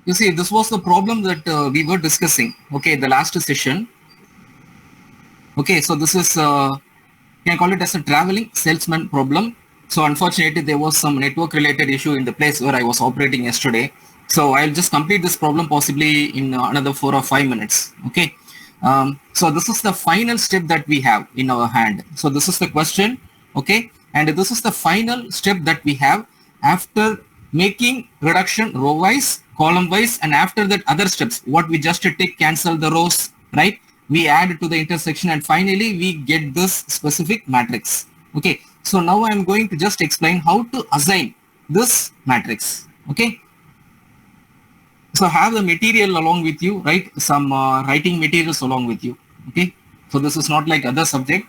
you see, this was the problem that we were discussing, okay, the last session. Okay, so this is, can I call it as a traveling salesman problem. So unfortunately, there was some network related issue in the place where I was operating yesterday. So I'll just complete this problem possibly in another 4 or 5 minutes. Okay. So this is the final step that we have in our hand. So this is the question. Okay. And this is the final step that we have after making reduction row wise, column wise, and after that other steps, what we just take, cancel the rows, right? We add to the intersection and finally we get this specific matrix. Okay. So now I'm going to just explain how to assign this matrix. Okay. So have the material along with you, right? Some writing materials along with you. Okay. So this is not like other subject.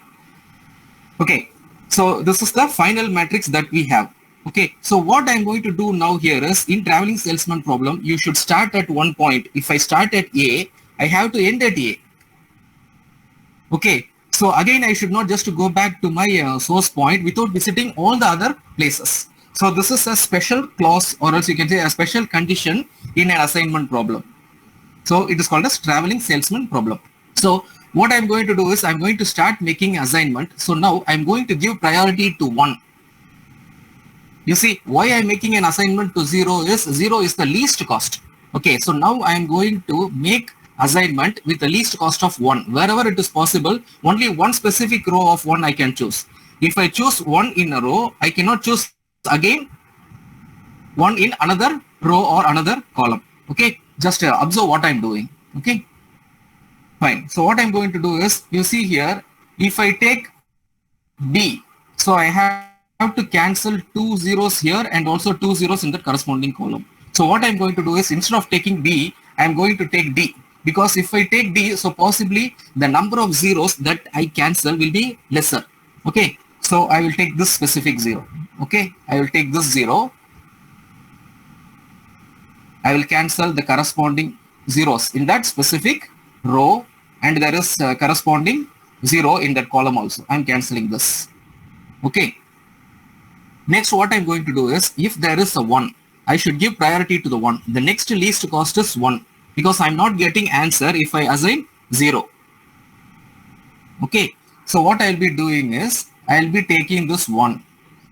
Okay. So this is the final matrix that we have. Okay. So what I'm going to do now here is in traveling salesman problem, you should start at one point. If I start at A, I have to end at A. Okay. So again, I should not just go back to my source point without visiting all the other places. So this is a special clause, or else you can say a special condition in an assignment problem. So it is called as traveling salesman problem. So what I'm going to do is I'm going to start making assignment. So now I'm going to give priority to 1. You see, why I'm making an assignment to 0 is 0 is the least cost. Okay, so now I'm going to make assignment with the least cost of 1. Wherever it is possible, only one specific row of 1 I can choose. If I choose 1 in a row, I cannot choose again 1 in another row or another column. Okay, just observe what I'm doing. Okay, fine. So what I'm going to do is, you see here, if I take B, so I have to cancel 2 zeros here and also 2 zeros in the corresponding column. So what I'm going to do is, instead of taking B, I'm going to take D, because if I take D, so possibly the number of zeros that I cancel will be lesser. Okay, so I will take this specific 0. Okay, I will take this 0. I will cancel the corresponding zeros in that specific row, and there is corresponding 0 in that column also. I'm cancelling this. Okay. Next, what I'm going to do is, if there is a 1, I should give priority to the 1. The next least cost is 1, because I'm not getting answer if I assign 0. Okay. So what I'll be doing is, I'll be taking this 1.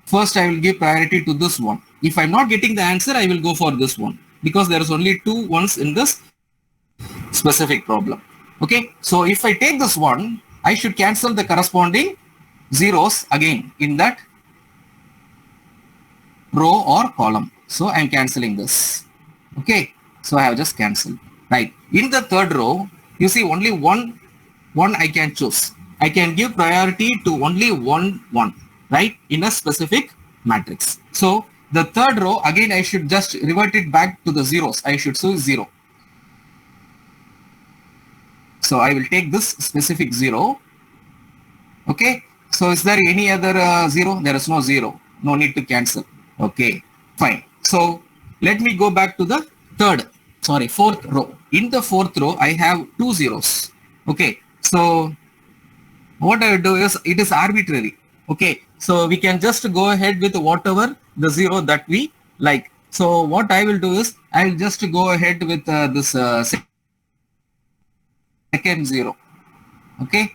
First, I will give priority to this 1. If I'm not getting the answer, I will go for this 1, because there is only 2 ones in this specific problem. Okay. So if I take this 1, I should cancel the corresponding zeros again in that row or column. So I'm cancelling this. Okay. So I have just cancelled. Right. In the third row, you see only one I can choose. I can give priority to only one, right, in a specific matrix. So the third row, again, I should just revert it back to the zeros. I should choose 0. So I will take this specific 0. Okay. So is there any other 0? There is no 0. No need to cancel. Okay. Fine. So let me go back to the fourth row. In the fourth row, I have 2 zeros. Okay. So what I will do is, it is arbitrary. Okay. So we can just go ahead with whatever the 0 that we like. So what I will do is, I will just go ahead with this second 0. Okay.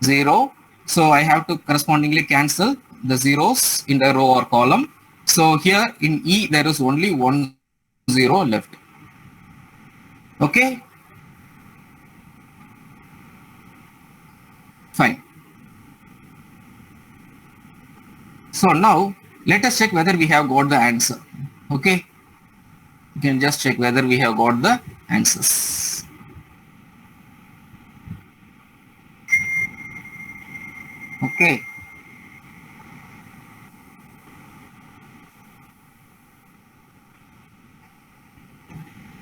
0. So I have to correspondingly cancel the zeros in the row or column. So here in E, there is only 1 0 left. Okay. Fine. So now let us check whether we have got the answer. Okay. You can just check whether we have got the answers. Okay.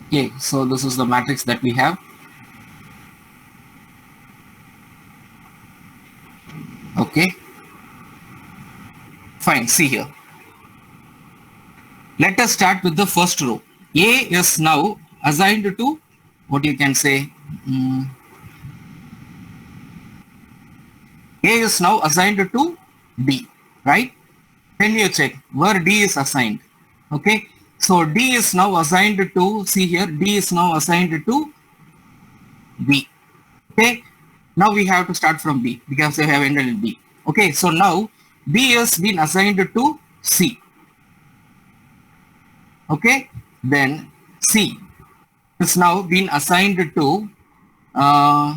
Okay, so this is the matrix that we have. Okay. Fine, see here. Let us start with the first row. A is now assigned to, what you can say, A is now assigned to D, right? Can you check where D is assigned? Okay. So D is now assigned to, see here, D is now assigned to B. Okay. Now we have to start from B because we have ended in B. Okay. So now B has been assigned to C. Okay. Then C is now been assigned to uh,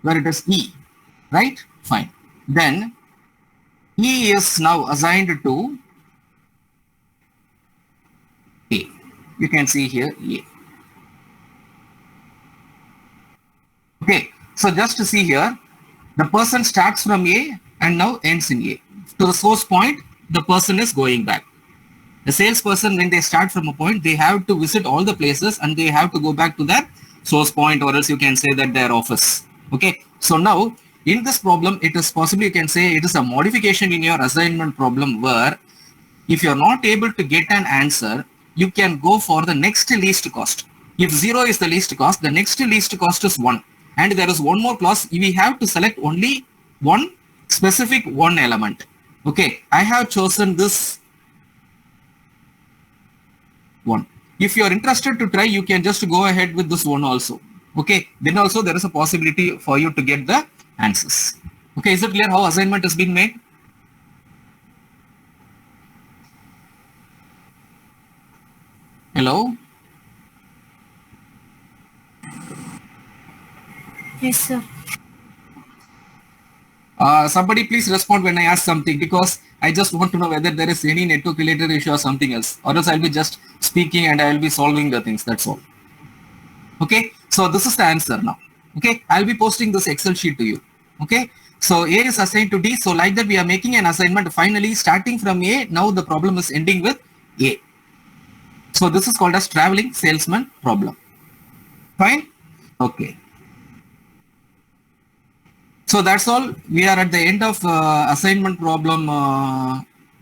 where it is E. Right? Fine. Then E is now assigned to A. You can see here A. Okay, so just to see here, the person starts from A and now ends in A. To the source point, the person is going back. The salesperson, when they start from a point, they have to visit all the places and they have to go back to their source point, or else you can say that their office. Okay, so now in this problem, it is possible you can say it is a modification in your assignment problem where if you're not able to get an answer, you can go for the next least cost. If 0 is the least cost, the next least cost is 1. And there is one more clause, we have to select only one specific one element. Okay, I have chosen this one. If you are interested to try, you can just go ahead with this one also. Okay, then also there is a possibility for you to get the answers. Okay, is it clear how assignment is being made? Hello? Yes, sir. Somebody please respond when I ask something, because I just want to know whether there is any network related issue or something else, or else I'll be just speaking and I'll be solving the things. That's all. Okay, so this is the answer now. Okay, I'll be posting this Excel sheet to you. Okay, so A is assigned to D. So like that, we are making an assignment. Finally, starting from A, now the problem is ending with A. So this is called as traveling salesman problem. Fine. Okay. So that's all. We are at the end of assignment problem,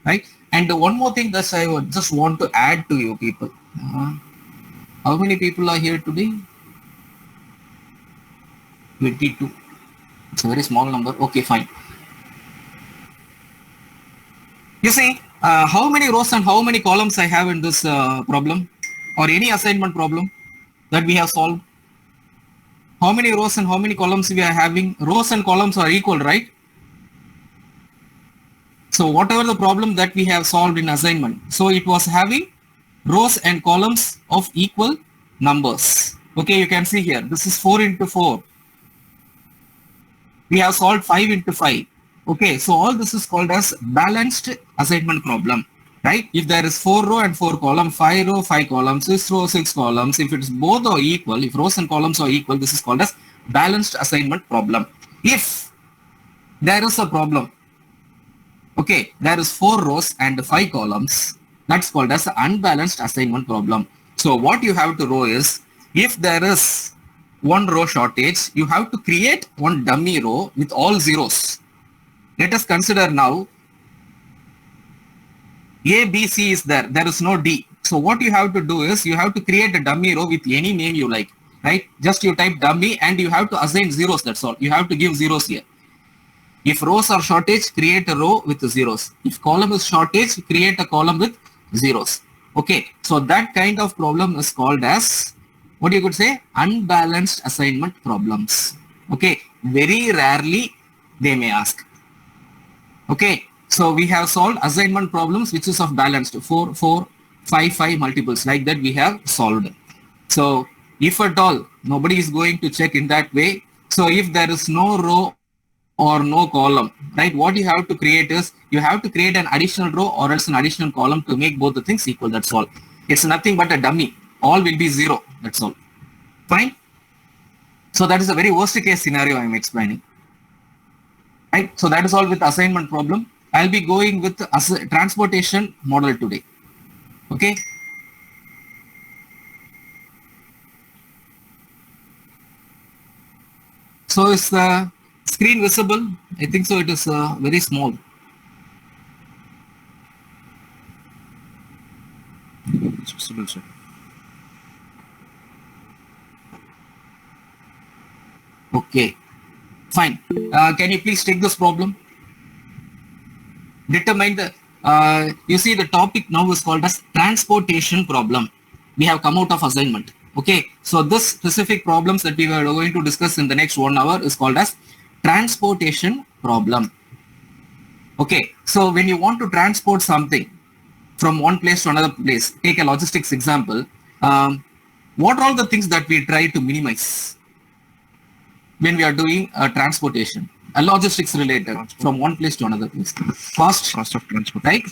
right? And one more thing that I would just want to add to you people. How many people are here today? 22. It's a very small number. Okay, fine. You see, how many rows and how many columns I have in this problem, or any assignment problem that we have solved? How many rows and how many columns we are having? Rows and columns are equal, right? So whatever the problem that we have solved in assignment, so it was having rows and columns of equal numbers. Okay, you can see here, this is 4 into 4. We have solved 5 into 5. Okay, so all this is called as balanced assignment problem, right? If there is 4 row and 4 column, 5 row, 5 columns, 6 row, 6 columns, if it's both are equal, if rows and columns are equal, this is called as balanced assignment problem. If there is a problem, okay, there is 4 rows and 5 columns, that's called as unbalanced assignment problem. So what you have to do is, if there is one row shortage, you have to create one dummy row with all zeros. Let us consider now A, B, C is there. There is no D. So what you have to do is you have to create a dummy row with any name you like, right? Just you type dummy and you have to assign zeros. That's all. You have to give zeros here. If rows are shortage, create a row with zeros. If column is shortage, create a column with zeros. Okay. So that kind of problem is called as, what you could say, unbalanced assignment problems. Okay. Very rarely they may ask. Okay. So we have solved assignment problems which is of balanced 4, 4, 5, 5 multiples, like that we have solved. So if at all nobody is going to check in that way, so if there is no row or no column, right, what you have to create is you have to create an additional row or else an additional column to make both the things equal. That's all. It's nothing but a dummy. All will be 0. That's all. Fine. So that is a very worst case scenario I am explaining. Right. So that is all with assignment problem. I'll be going with transportation model today. Okay. So is the screen visible? I think so. It is very small. It's visible, sir. Okay. Fine. Can you please take this problem? Determine the You see the topic now is called as transportation problem. We have come out of assignment. Okay, so this specific problems that we were going to discuss in the next 1 hour is called as transportation problem. Okay, so when you want to transport something from one place to another place, take a logistics example. What are all the things that we try to minimize when we are doing transportation? A logistics related from one place to another place. Cost Cost of transport. right?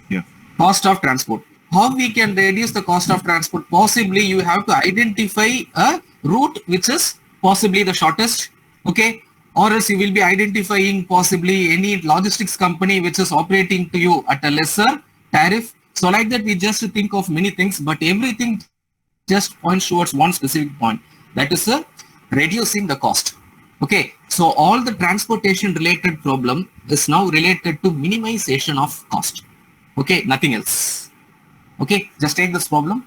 Yeah. Cost of transport. How we can reduce the cost of transport? Possibly you have to identify a route which is possibly the shortest, okay? Or else you will be identifying possibly any logistics company which is operating to you at a lesser tariff. So like that, we just think of many things, but everything just points towards one specific point. That is reducing the cost. Okay, so all the transportation related problem is now related to minimization of cost. Okay, nothing else. Okay, just take this problem.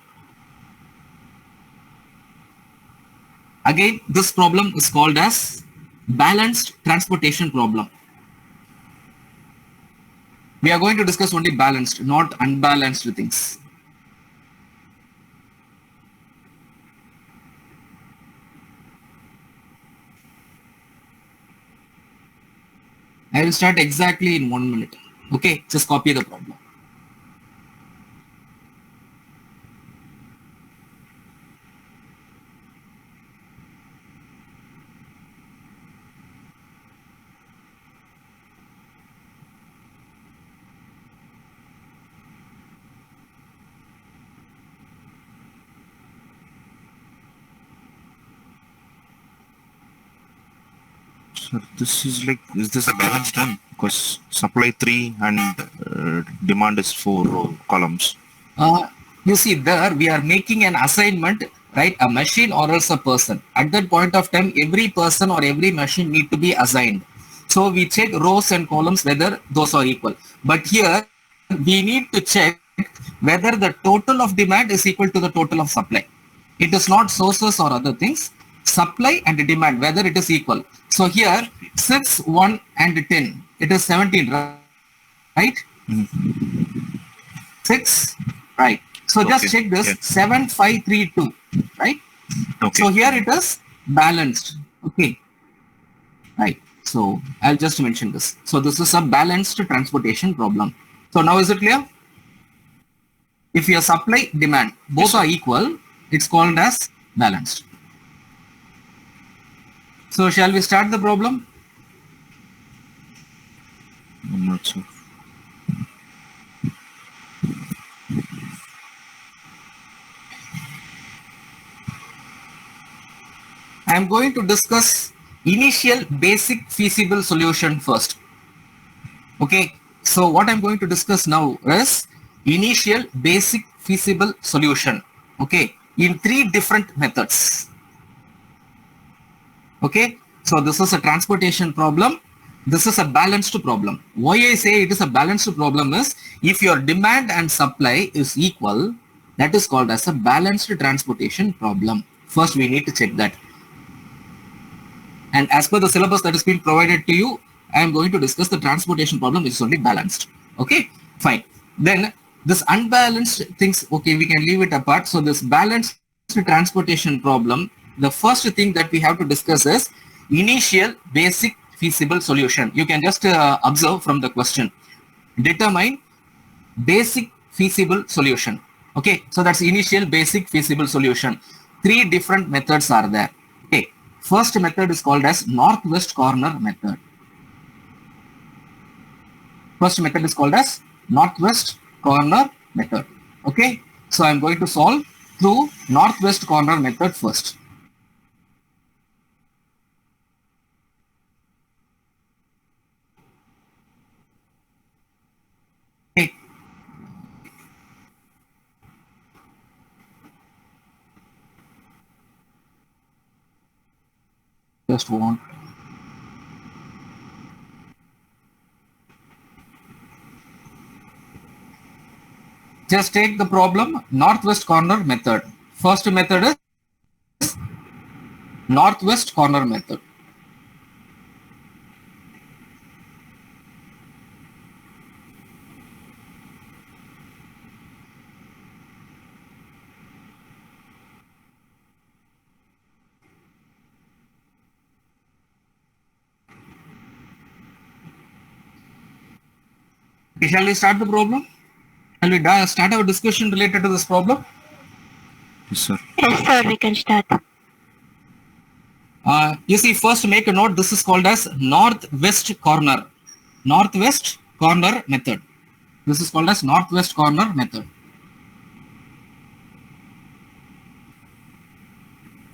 Again, this problem is called as balanced transportation problem. We are going to discuss only balanced, not unbalanced things. I will start exactly in 1 minute. Okay, just copy the problem. Sir, this is like, is this a balance done? Because supply 3 and demand is 4 columns. You see there we are making an assignment, right? A machine or else a person. At that point of time, every person or every machine need to be assigned. So we check rows and columns whether those are equal. But here we need to check whether the total of demand is equal to the total of supply. It is not sources or other things. Supply and demand, whether it is equal. So here 6, 1 and 10. It is 17, right? 6, right? So just Okay, check this, yeah. 7, 5, 3, 2, right? Okay. So here it is balanced, okay, right? So I'll just mention this. So this is a balanced transportation problem. So now is it clear? If your supply demand both are equal, it's called as balanced. So shall we start the problem? I'm not sure. I am going to discuss initial basic feasible solution first. Okay, so what I'm going to discuss now is initial basic feasible solution. Okay, in 3 different methods. Okay, so this is a transportation problem. This is a balanced problem. Why I say it is a balanced problem is if your demand and supply is equal, that is called as a balanced transportation problem. First, we need to check that. And as per the syllabus that is being provided to you, I am going to discuss the transportation problem which is only balanced. Okay, fine. Then this unbalanced things, okay, we can leave it apart. So this balanced transportation problem, the first thing that we have to discuss is initial basic feasible solution. You can just observe from the question. Determine basic feasible solution. Okay, so that's initial basic feasible solution. 3 different methods are there. Okay, first method is called as northwest corner method. First method is called as northwest corner method. Okay, so I'm going to solve through northwest corner method first. Okay. Just one. Just take the problem northwest corner method. First method is northwest corner method. Okay, shall we start the problem? Shall we start our discussion related to this problem? Yes, sir. Yes, sir, we can start. You see, first make a note, this is called as northwest corner. Northwest corner method. This is called as northwest corner method.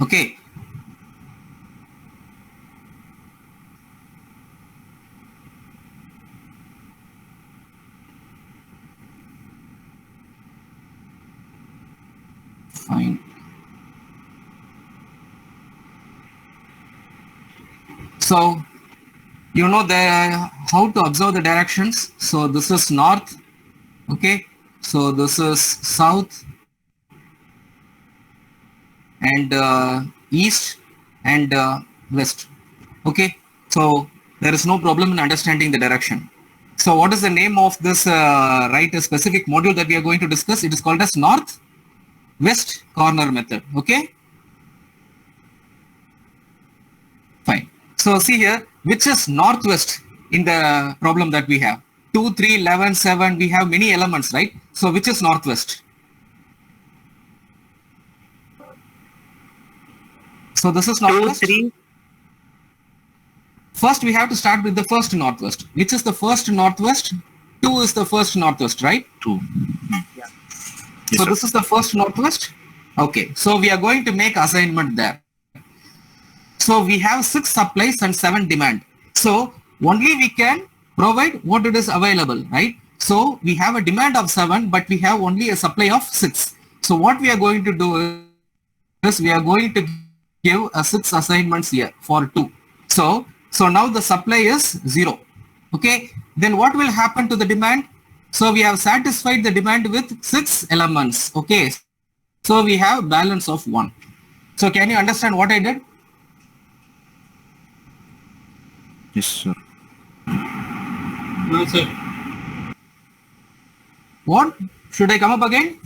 Okay. Fine. So, you know how to observe the directions. So this is north. Okay. So this is south and east and west. Okay. So there is no problem in understanding the direction. So what is the name of this specific module that we are going to discuss? It is called as north west corner method. Okay. Fine. So see here, which is northwest in the problem that we have? 2, 3, 11, 7, we have many elements, right? So which is northwest? So this is northwest. 2, 3. First we have to start with the first northwest. Which is the first northwest? 2 is the first northwest, right? 2. Yeah. Yes, So sir. this is the first northwest. Okay. So we are going to make assignment there. So we have 6 supplies and 7 demand. So only we can provide what it is available, right? So we have a demand of 7, but we have only a supply of 6. So what we are going to do is we are going to give a 6 assignments here for 2. So now the supply is 0. Okay. Then what will happen to the demand? So we have satisfied the demand with 6 elements. Okay. So we have balance of 1. So can you understand what I did? Yes, sir. No, sir. What? Should I come up again?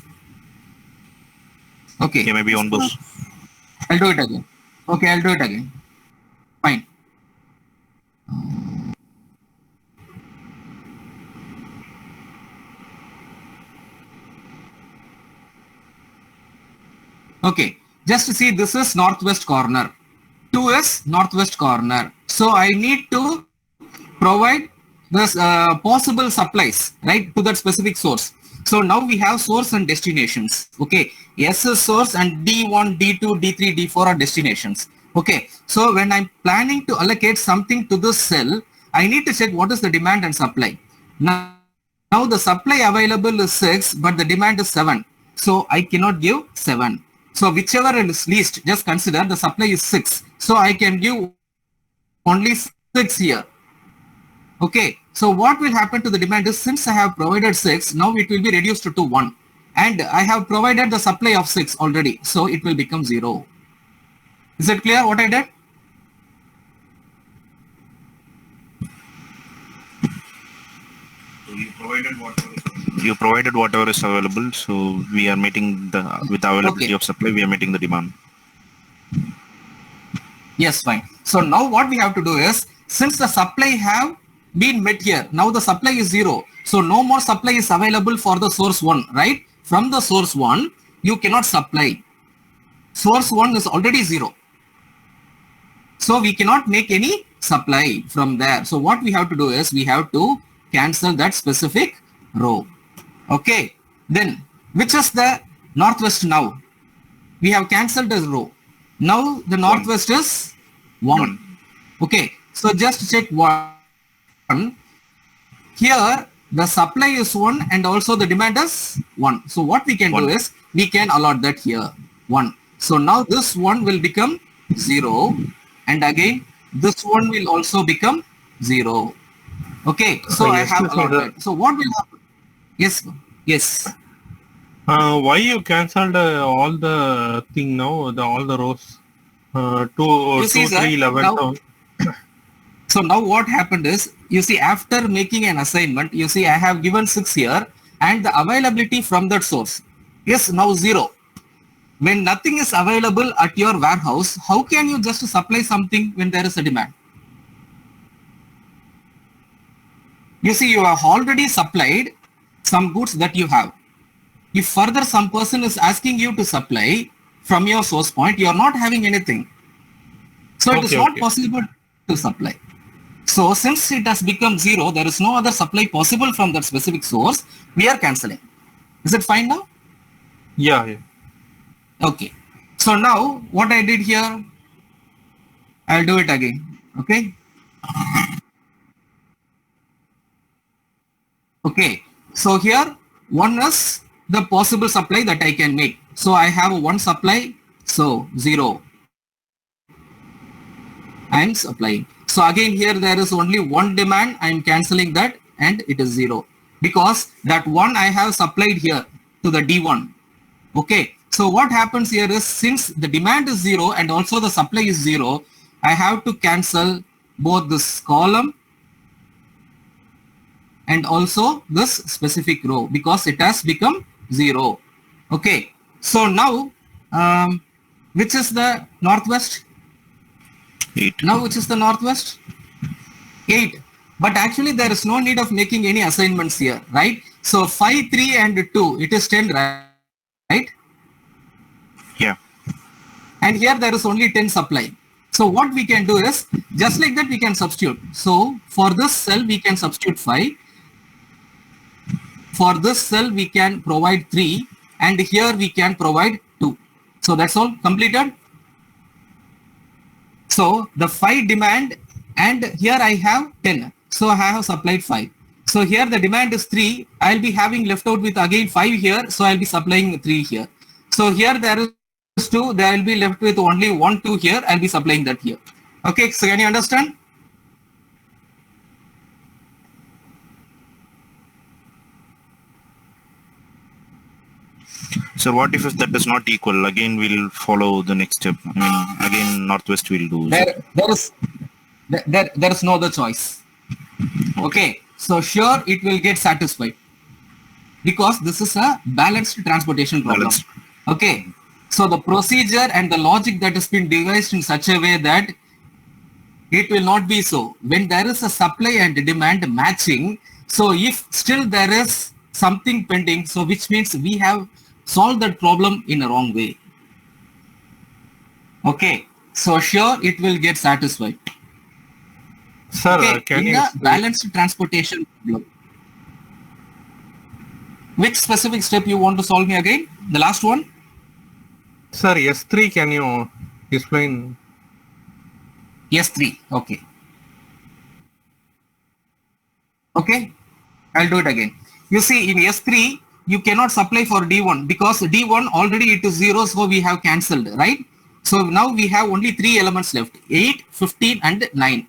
Okay. Okay, maybe on those. I'll do it again. Okay, I'll do it again. Fine. Okay, just to see, this is northwest corner. 2 is northwest corner. So I need to provide this possible supplies, right, to that specific source. So now we have source and destinations. Okay, S is source and D1, D2, D3, D4 are destinations. Okay, so when I'm planning to allocate something to this cell, I need to check what is the demand and supply. Now the supply available is 6, but the demand is 7. So I cannot give 7. So whichever is least, just consider the supply is 6. So I can give only 6 here. Okay, so what will happen to the demand is, since I have provided 6, now it will be reduced to 1. And I have provided the supply of 6 already. So it will become 0. Is it clear what I did? You provided whatever is available, so we are meeting with the availability Okay. of supply, we are meeting the demand. Yes, fine. So now what we have to do is, since the supply have been met here, now the supply is 0. So no more supply is available for the source 1, right? From the source 1, you cannot supply. Source 1 is already 0. So we cannot make any supply from there. So what we have to do is, we have to cancel that specific row. Okay. Then, which is the northwest now? We have cancelled the row. Now the northwest is 1. Okay. So just check 1. Here the supply is 1 and also the demand is 1. So what we can do 1. is, we can allot that here 1. So now this 1 will become 0, and again this 1 will also become 0. Okay. So I Yes, have Mr. allotted. So what will happen? Yes. Yes. Why you cancelled all the thing now? All the rows. 2, You see, 2, sir, 3, 11. now- So now what happened is, you see, after making an assignment, you see I have given 6 here, and the availability from that source is now 0. When nothing is available at your warehouse, how can you just supply something when there is a demand? You see, you have already supplied some goods that you have. If further some person is asking you to supply from your source point, you are not having anything. So it is Okay, not okay. possible to supply. So since it has become zero, there is no other supply possible from that specific source, we are cancelling. Is it fine now? Yeah, yeah. Okay. So now what I did here, I'll do it again. Okay. Okay. So here one is the possible supply that I can make. So I have one supply. So zero. I'm supplying. So again here there is only one demand. I'm cancelling that and it is zero because that one I have supplied here to the D1. Okay. So what happens here is since the demand is zero and also the supply is zero, I have to cancel both this column and also this specific row because it has become zero. Okay. So now, which is the northwest? 8. Now which is the northwest? 8. But actually there is no need of making any assignments here, right? So 5, 3 and 2, it is 10, right? Yeah. And here there is only 10 supply. So what we can do is, just like that we can substitute. So for this cell we can substitute 5. For this cell we can provide 3 and here we can provide 2. So that's all completed. So the 5 demand and here I have 10. So I have supplied 5. So here the demand is 3. I'll be having left out with again 5 here. So I'll be supplying 3 here. So here there is 2. There will be left with only 1, 2 here. I'll be supplying that here. Okay. So can you understand? So what if that is not equal? Again, we'll follow the next step. I mean, again, northwest will do. There is no other choice. Okay. So sure it will get satisfied because this is a balanced transportation problem. Balanced. Okay. So the procedure and the logic that has been devised in such a way that it will not be so. When there is a supply and demand matching, so if still there is something pending, so which means we have solved that problem in a wrong way. Okay. So sure it will get satisfied. Sir, Okay. can In you... a balanced transportation problem. Which specific step you want to solve me again? The last one? Sir, S3, can you explain? S3. Okay. Okay. I'll do it again. You see in S3, you cannot supply for D1 because D1 already it is 0. So we have cancelled, right? So now we have only 3 elements left, 8, 15 and 9.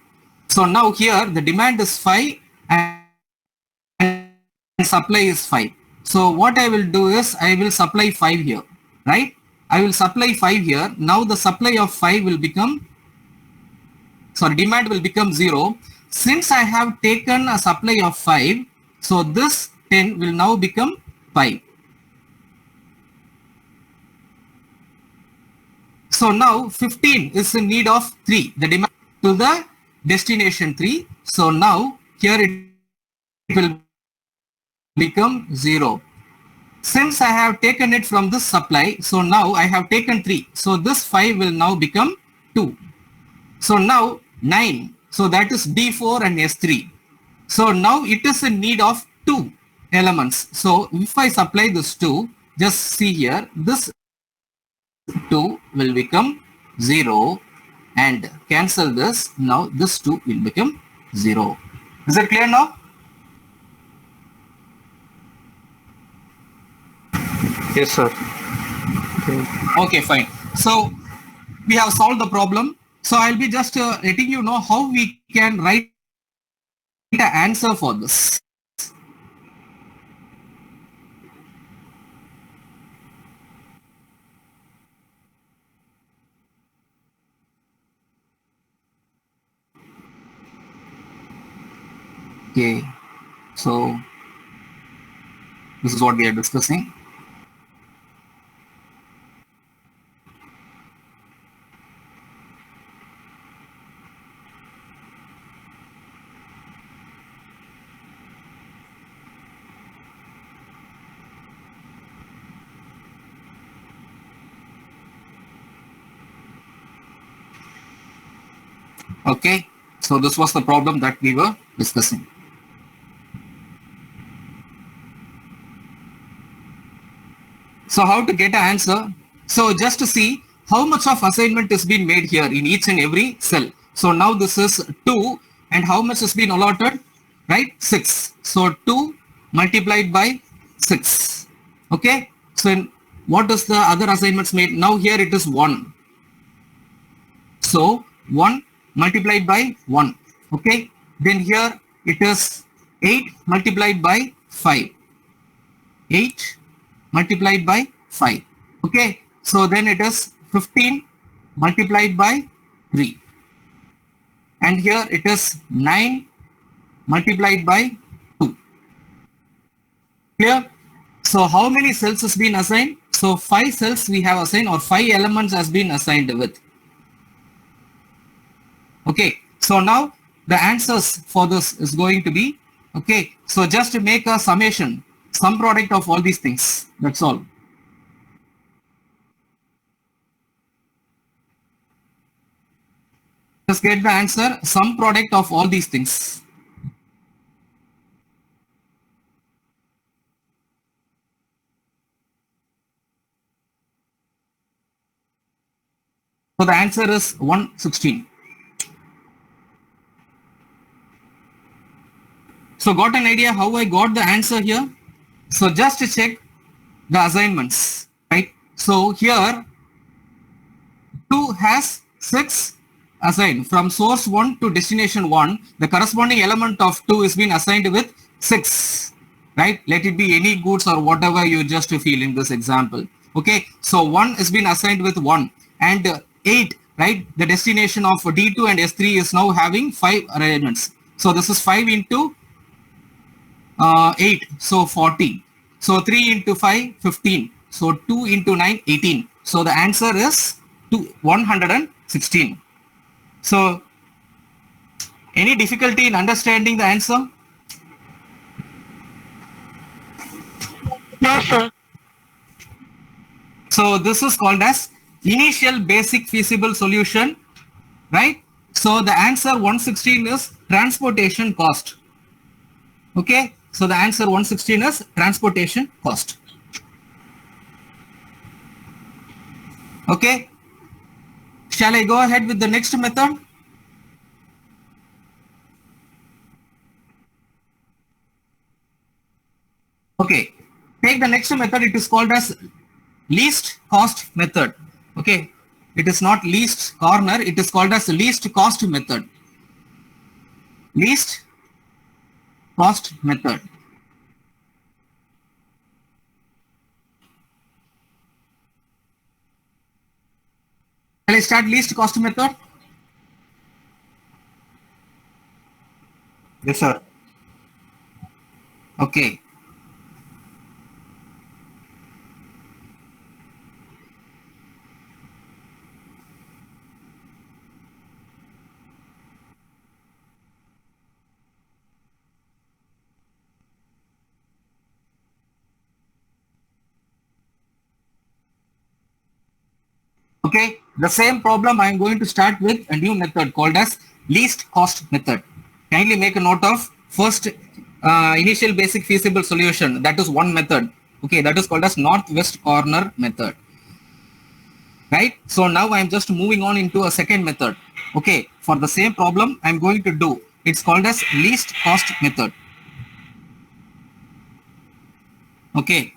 So now here the demand is 5 and supply is 5. So what I will do is I will supply 5 here, right? I will supply 5 here. Now the supply of 5 will become, sorry, demand will become 0. Since I have taken a supply of 5, so this 10 will now become 5. So now 15 is in need of 3, the demand to the destination 3. So now here it will become 0. Since I have taken it from this supply, so now I have taken 3. So this 5 will now become 2. So now 9. So that is D4 and S3. So now it is in need of 2 elements. So if I supply this 2, just see here, this 2 will become 0 and cancel this. Now this 2 will become 0. Is it clear now? Yes, sir. Okay, fine. So we have solved the problem. So I'll be just letting you know how we can write an answer for this. Okay, so this is what we are discussing. Okay, so this was the problem that we were discussing. So how to get an answer? So just to see how much of assignment is being made here in each and every cell. So now this is 2 and how much has been allotted? Right, 6. So 2 multiplied by 6. Okay, so what is the other assignments made? Now here it is 1. So 1 multiplied by 1. Okay, then here it is 8 multiplied by 5. 8 multiplied by 5. Okay, so then it is 15 multiplied by 3. And here it is 9 multiplied by 2. Clear? So how many cells has been assigned? So 5 cells we have assigned, or 5 elements has been assigned with. Okay, so now the answers for this is going to be, okay, so just to make a summation, sum product of all these things, that's all. Just get the answer, sum product of all these things. So the answer is 116. So got an idea how I got the answer here? So just to check the assignments, right? So here 2 has 6 assigned from source 1 to destination 1. The corresponding element of 2 is being assigned with 6, right? Let it be any goods or whatever you just feel in this example. Okay, so 1 is being assigned with 1 and 8, right? The destination of D2 and S3 is now having 5 arrangements. So this is 5 into 8, so 40. So 3 into 5, 15. So 2 into 9, 18. So the answer is 116. So any difficulty in understanding the answer? No, sir. So this is called as initial basic feasible solution, right? So the answer 116 is transportation cost. Okay, so the answer 116 is transportation cost. Okay, shall I go ahead with the next method? Okay, take the next method. It is called as least cost method. Okay, it is not least corner, it is called as least cost method. Least cost method. Shall I start least cost method? Yes, sir. Okay. Okay, the same problem I am going to start with a new method called as least cost method. Kindly make a note of first initial basic feasible solution. That is one method. Okay, that is called as northwest corner method. Right? So now I am just moving on into a second method. Okay, for the same problem I am going to do. It's called as least cost method. Okay.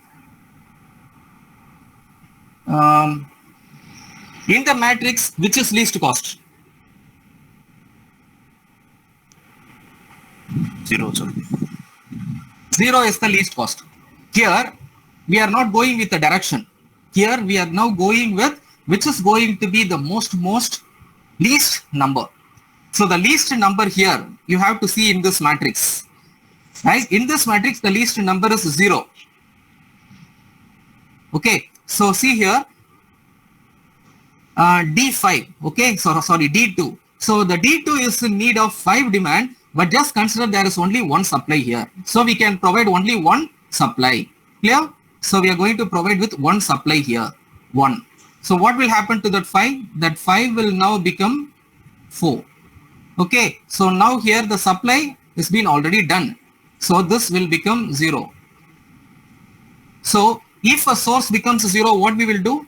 In the matrix, which is least cost? 0, sir. 0 is the least cost. Here, we are not going with the direction. Here, we are now going with which is going to be the most least number. So the least number here, you have to see in this matrix. Right? In this matrix, the least number is 0. Okay. So see here, D5, okay, so sorry, D2. So the D2 is in need of 5 demand, but just consider there is only one supply here. So we can provide only one supply. Clear? So we are going to provide with one supply here, 1. So what will happen to that 5? That 5 will now become 4. Okay, so now here the supply is been already done. So this will become 0. So if a source becomes 0, what we will do?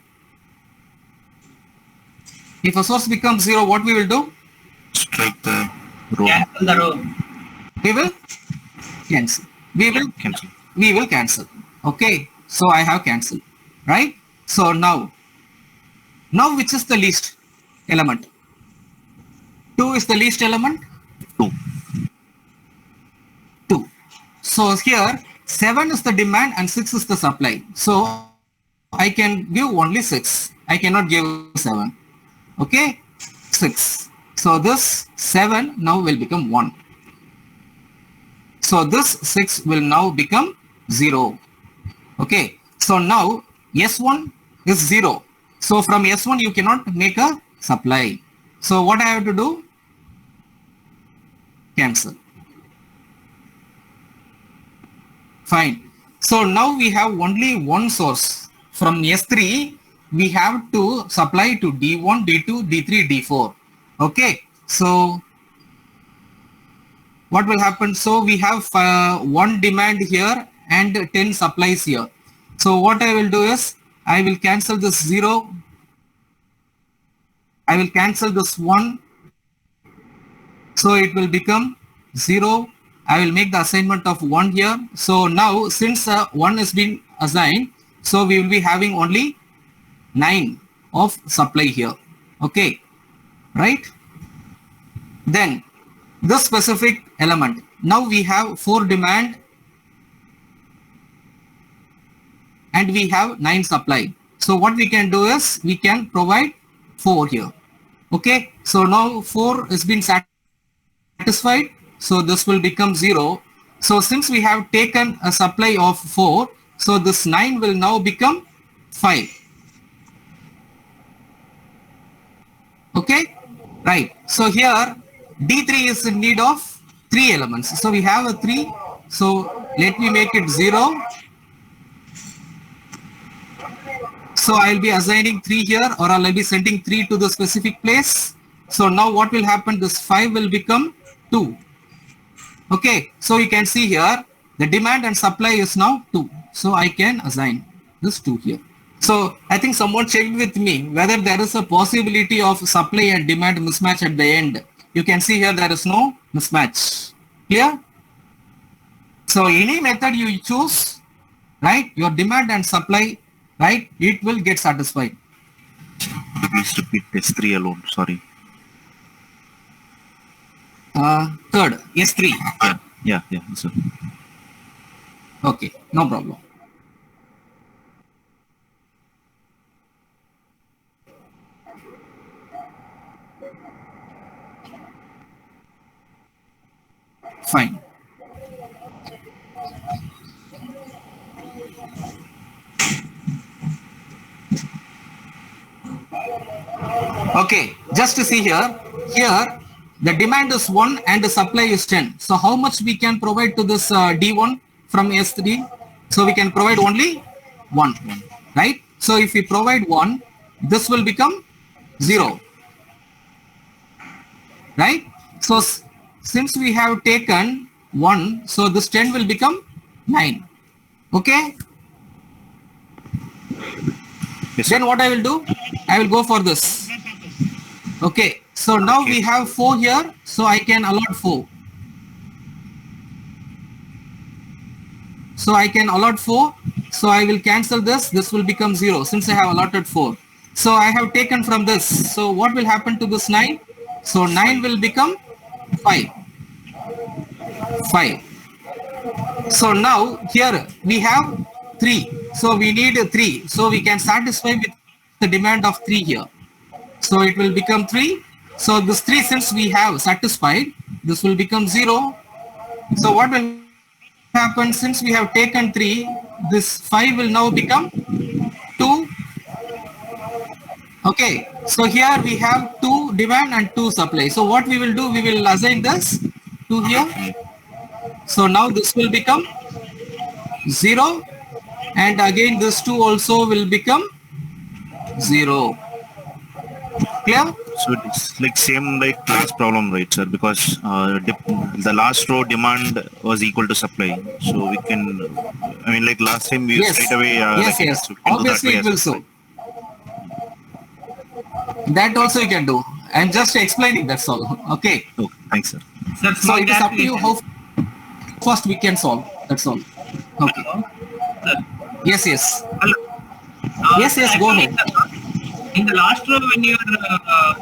If a source becomes 0, what we will do? Strike the row. Cancel the row. We will cancel. Cancel. We will cancel. Okay, so I have cancelled, right? So now which is the least element? 2 is the least element. 2. 2. So here 7 is the demand and 6 is the supply. So I can give only 6. I cannot give 7. Okay, 6. So this 7 now will become 1. So this 6 will now become 0. Okay, so now S1 is 0. So from S1 you cannot make a supply. So what I have to do? Cancel. Fine. So now we have only one source. From S3 we have to supply to D1, D2, D3, D4. Okay. So what will happen? So we have one demand here and 10 supplies here. So what I will do is I will cancel this 0. I will cancel this 1. So it will become 0. I will make the assignment of 1 here. So now since 1 has been assigned, so we will be having only 9 of supply here. Okay, right? Then this specific element. Now we have 4 demand and we have 9 supply. So what we can do is we can provide 4 here. Okay, so now 4 has been satisfied. So this will become 0. So since we have taken a supply of 4, so this 9 will now become 5. Okay, right. So here D3 is in need of 3 elements. So we have a 3. So let me make it 0. So I'll be assigning 3 here, or I'll be sending 3 to the specific place. So now what will happen? This 5 will become 2. Okay, so you can see here the demand and supply is now 2. So I can assign this 2 here. So I think someone checked with me whether there is a possibility of supply and demand mismatch at the end. You can see here there is no mismatch. Clear? So any method you choose, right, your demand and supply, right, it will get satisfied. Please repeat S3 alone. Sorry. Third, S3. Yeah, sir. Okay, no problem. Fine. Okay, just to see here the demand is 1 and the supply is 10. So how much we can provide to this D1 from S3? So we can provide only 1, right? So if we provide 1, this will become 0, right? So since we have taken 1, so this 10 will become 9. Okay? Yes, Then what I will do? I will go for this. Okay. So now we have 4 here. So I can allot 4. So I can allot 4. So I will cancel this. This will become 0 since I have allotted 4. So I have taken from this. So what will happen to this 9? So 9 will become 5. 5. So now here we have 3. So we need 3. So we can satisfy with the demand of 3 here. So it will become 3. So this 3, since we have satisfied, this will become 0. So what will happen? Since we have taken 3, this 5 will now become 2. Okay. So here we have 2 demand and 2 supply. So what we will do? We will assign this 2 here. So now this will become 0. And again this 2 also will become 0. Clear? So it's like same like last problem, right, sir? Because the last row demand was equal to supply. So we can, I mean, like last time we Yes, straight away yes, yes. so we can do that Obviously way it as will well, so. right? That also you can do. I'm just explaining, that's all. Okay. Okay, thanks, sir. Sir, So small it is up to you clarification. how fast we can solve. That's all. Okay. Hello? Sir, Yes, yes. hello. Yes, Sir, yes, go actually, ahead. in the last row, when you are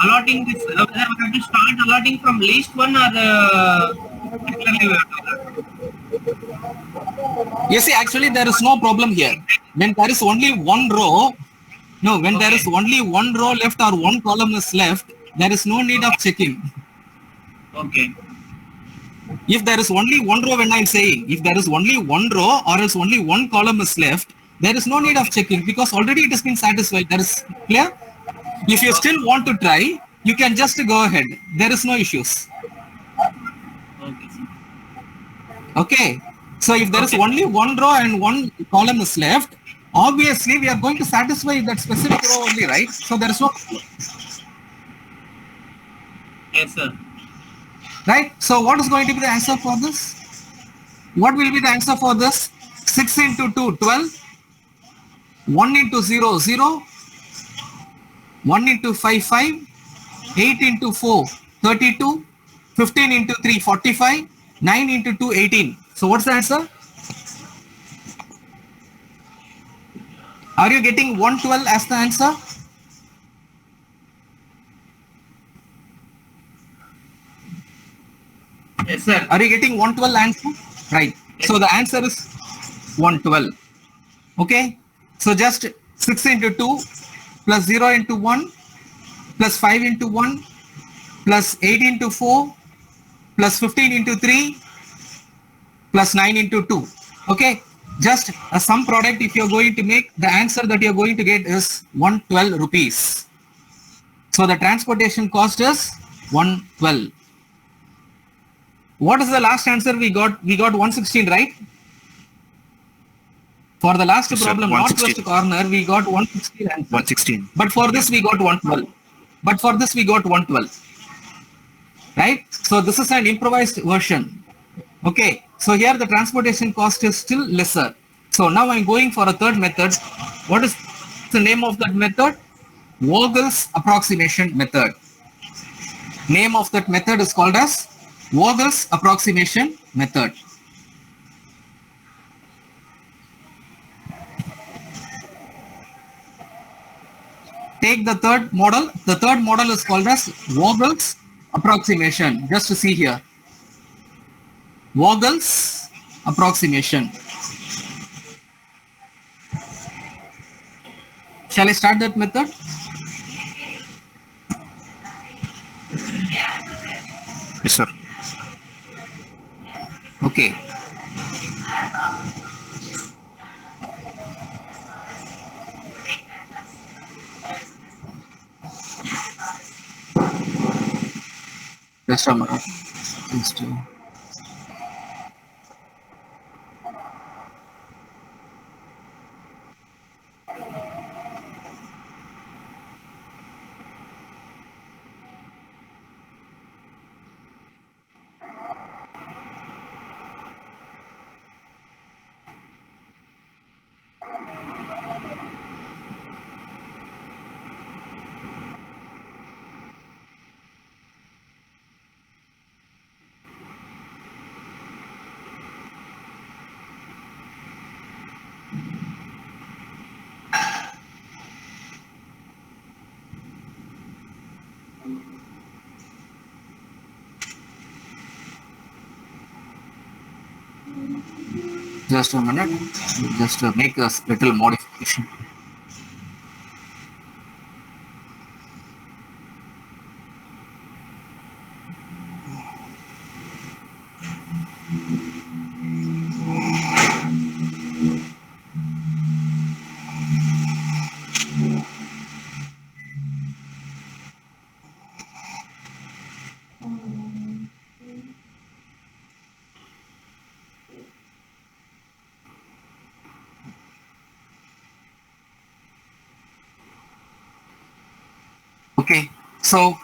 allotting this, whether we have to start allotting from least one or particularly we have to allot? You see, actually, there is no problem here. When there is only one row, no, when there Okay. is only one row left or one column is left, there is no need of checking. Okay. If there is only one row, when I'm saying, if there is only one row or else only one column is left, there is no need of checking because already it has been satisfied. That is clear. If you still want to try, you can just go ahead. There is no issues. Okay. Okay. So if there is Okay. only one row and one column is left, obviously we are going to satisfy that specific row only, right? So there is no problem, Yes, sir. right? So what is going to be the answer for this? What will be the answer for this? 6 into 2, 12. 1 into 0, 0. 1 into 5, 5. 8 into 4, 32. 15 into 3, 45. 9 into 2, 18. So what's the answer? Are you getting 112 as the answer? Yes, sir. Are you getting 112 answer? Right. So the answer is 112. Okay. So just 6 into 2 plus 0 into 1 plus 5 into 1 plus 8 into 4 plus 15 into 3 plus 9 into 2. Okay. Just a sum product if you're going to make, the answer that you're going to get is 112 rupees. So the transportation cost is 112. What is the last answer we got? We got 116, right? For the last Yes, sir. problem, 116. northwest corner, we got 116 answer. 116. But for this, we got 112. But for this, we got 112. Right? So this is an improvised version. Okay. So here the transportation cost is still lesser. So now I'm going for a third method. What is the name of that method? Vogel's approximation method. Name of that method is called as Vogel's approximation method. Take the third model. The third model is called as Vogel's approximation. Just to see here. Vogel's approximation. Shall I start that method? Yes, sir. Okay. Just a minute. Just, just a minute. Just make a little modification. Okay. So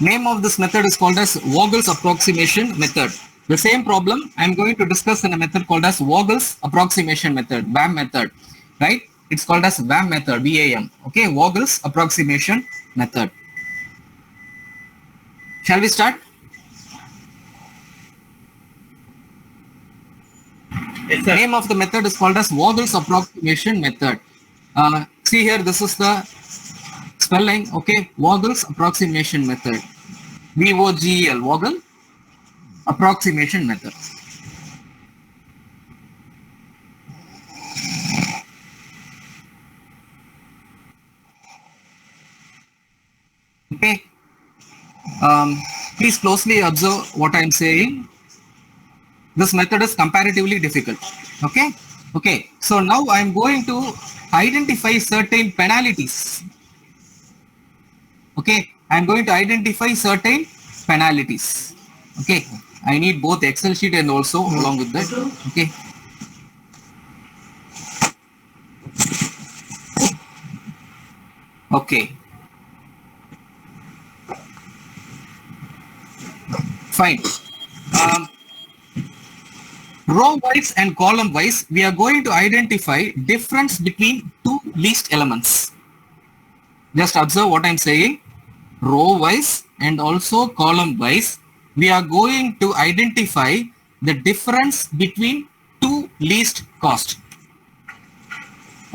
name of this method is called as Vogel's approximation method. The same problem I'm going to discuss in a method called as Vogel's approximation method, VAM method, right? It's called as VAM method, VAM. Okay, Vogel's approximation method. Shall we start? Yes, The sir. name of the method is called as Vogel's approximation method. See here, this is the spelling, okay? Vogel's approximation method. VOGEL, Vogel approximation method. Okay. Please closely observe what I am saying. This method is comparatively difficult. Okay. Okay. So now I am going to identify certain penalties. Okay. I am going to identify certain penalties. Okay. I need both Excel sheet and also along with that. Okay. Okay. Fine. Row wise and column wise, we are going to identify difference between two least elements. Just observe what I'm saying. Row wise and also column wise, we are going to identify the difference between two least cost.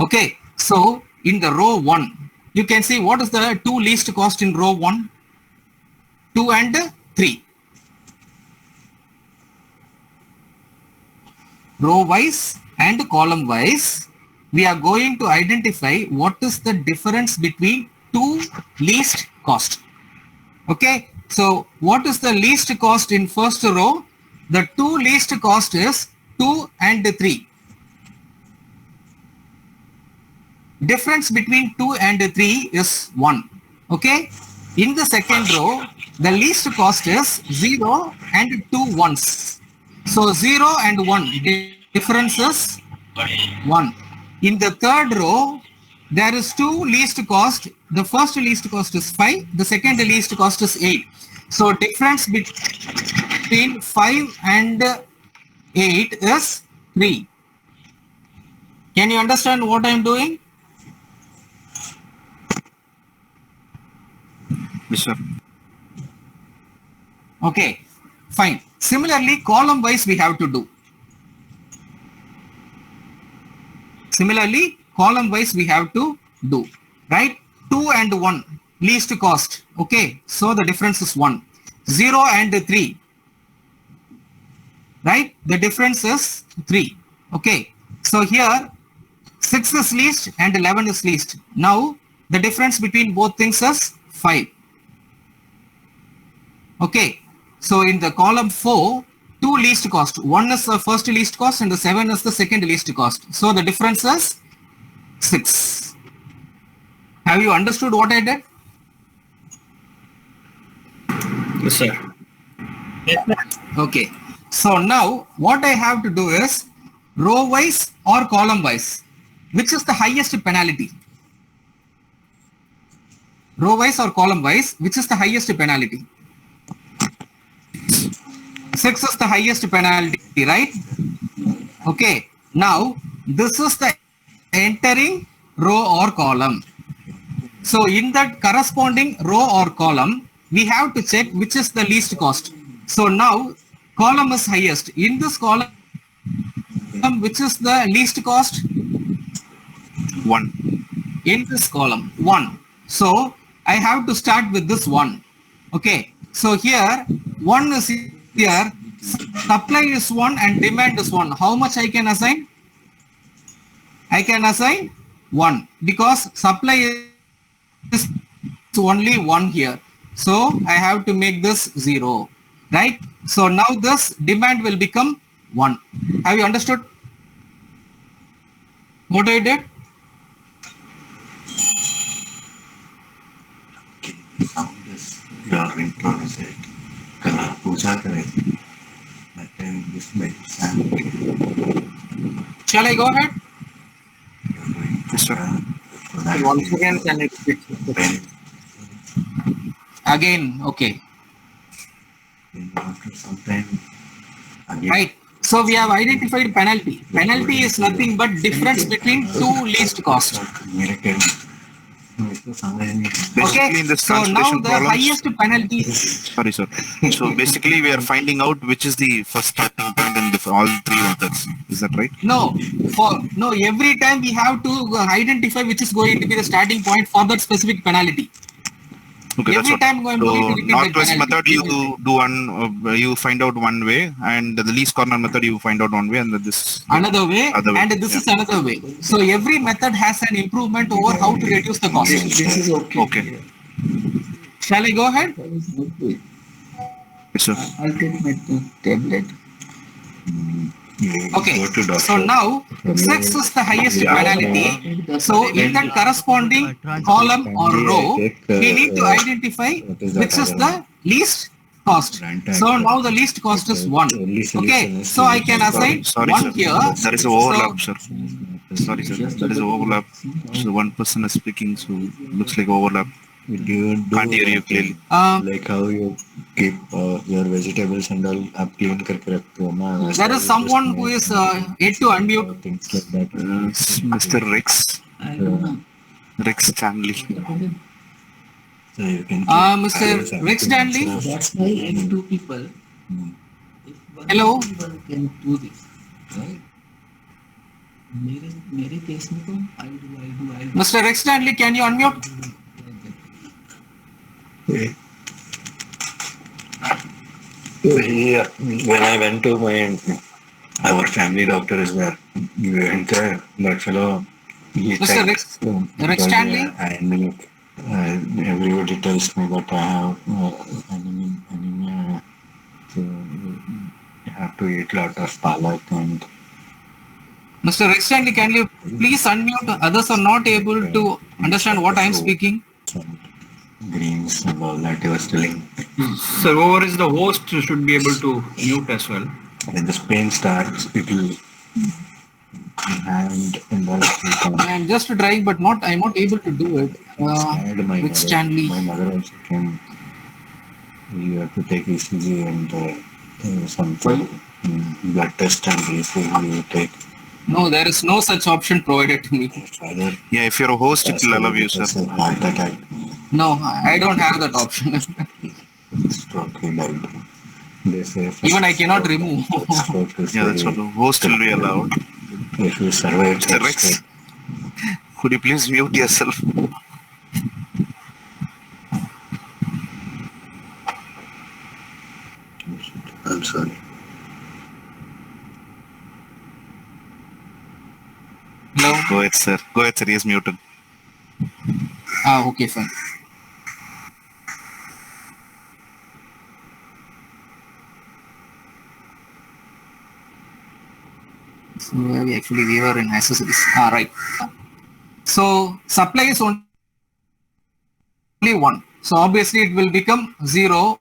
Okay, so in the row 1, you can see what is the two least cost in row 1? 2 and 3. Row wise and column wise, we are going to identify what is the difference between two least cost. Okay, so what is the least cost in first row? The two least cost is 2 and 3. Difference between 2 and 3 is 1. Okay, in the second row, the least cost is 0 and 2 ones. So 0 and 1 difference is 1. In the third row, there is two least cost. The first least cost is 5. The second least cost is 8. So difference between 5 and 8 is 3. Can you understand what I am doing? Yes, sir. Okay, fine. Similarly, column wise we have to do. Similarly, column wise we have to do, right? 2 and 1, least cost. Okay, so the difference is 1. 0 and 3, right? The difference is 3. Okay, so here 6 is least and 11 is least. Now, the difference between both things is 5. Okay, so in the column 4, two least cost. 1 is the first least cost and the 7 is the second least cost. So the difference is 6. Have you understood what I did? Yes, sir. Yes, sir. Okay, so now what I have to do is row wise or column wise, which is the highest penalty? Row wise or column wise, which is the highest penalty? 6 is the highest penalty, right? Okay, now this is the entering row or column. So in that corresponding row or column, we have to check which is the least cost. So now column is highest. In this column, which is the least cost? 1. In this column, 1. So I have to start with this 1. Okay, so here 1 is here, supply is 1 and demand is 1. How much I can assign? I can assign 1 because supply is only 1 here. So I have to make this 0, right? So now this demand will become 1. Have you understood what I did? Your influence it. Kala puja kare. Then this may sound Shall I go ahead? Yes, sir. once again can it again, okay, Then after some time, again, right. So we have identified penalty. Penalty is nothing but difference between two least cost. miracle. No, इसको समझ नहीं Okay. Basically, in this So now translation the problems- highest penalty. Sorry, sir. So basically, we are finding out which is the first starting point in all three methods. Is that right? No, every time we have to identify which is going to be the starting point for that specific penalty. Okay, Every that's time I'm what. going to So repeat that northwest penalty. method, you do one, you find out one way, and the least corner method, you find out one way, and this Another way, Other way, and this yeah. is another way. So every method has an improvement over how to reduce the cost. This is okay. Okay. Shall I go ahead? Yes, sir. I'll take my tablet. Okay. Go to doctor. So now 6 is the highest penalty. So in that corresponding column or row, we need to identify which is the least cost. So now the least cost is 1. Okay. So I can assign Sorry, 1 sir. here. There is an overlap, sir. Sorry, sir. There is an overlap. So one person is speaking, so looks like overlap. Do you do Can't hear you clearly. like how you keep your vegetables and all up clean करके रखते हो ना? There is someone who is yet to unmute. Things like that. Mr. Rex Stanley. So you can. Mr. Rex Stanley. That's why if two people, if one Hello? people can do this, right? मेरे case में तो I do. Mr. Rex Stanley, can you unmute? Yeah, when I went to our family doctor is there. We went there. That fellow. He Mr. checked, Rex- Rex because, Stanley? and everybody tells me that I have anemia. So you have to eat lot of palak and. Mr. Rex Stanley, can you please unmute? Others are not able to understand what I am speaking. Some greens and all that he was telling. So whoever is the host should be able to mute as well. When the pain starts, it will and that I am just trying, but I'm not able to do it. scared my Rex mother. Stanley. My mother also came. You have to take ECG and some blood test and ECG you take. No, there is no such option provided to me. Father Yeah, if you're a host, it will allow you, sir. because of heart attack, No, I don't have that option. stroke, he died. They say Even I cannot remove. stroke is Yeah, that's what the host will be allowed. If you survive Mr. that Rex, stroke, could you please mute yourself? I'm sorry. No? Go ahead, sir. Go ahead, sir. He is muted. Okay, fine. So where we were in accessories. Right. So supply is only 1. So obviously it will become 0.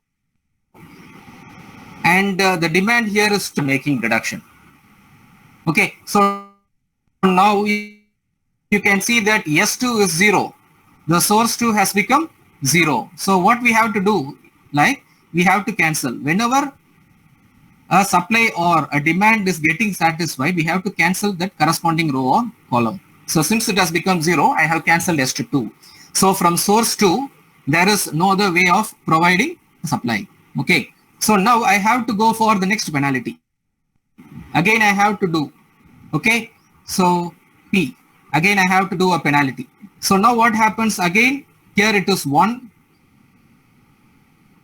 And the demand here is to making reduction. Okay. So now you can see that S2 is 0. The source 2 has become 0. So what we have to do, like we have to cancel. Whenever a supply or a demand is getting satisfied, we have to cancel that corresponding row or column. So since it has become 0, I have cancelled S2. So from source 2, there is no other way of providing supply. Okay. So now I have to go for the next penalty. Again, I have to do. Okay. So P. Again, I have to do a penalty. So now what happens again? Here it is 1.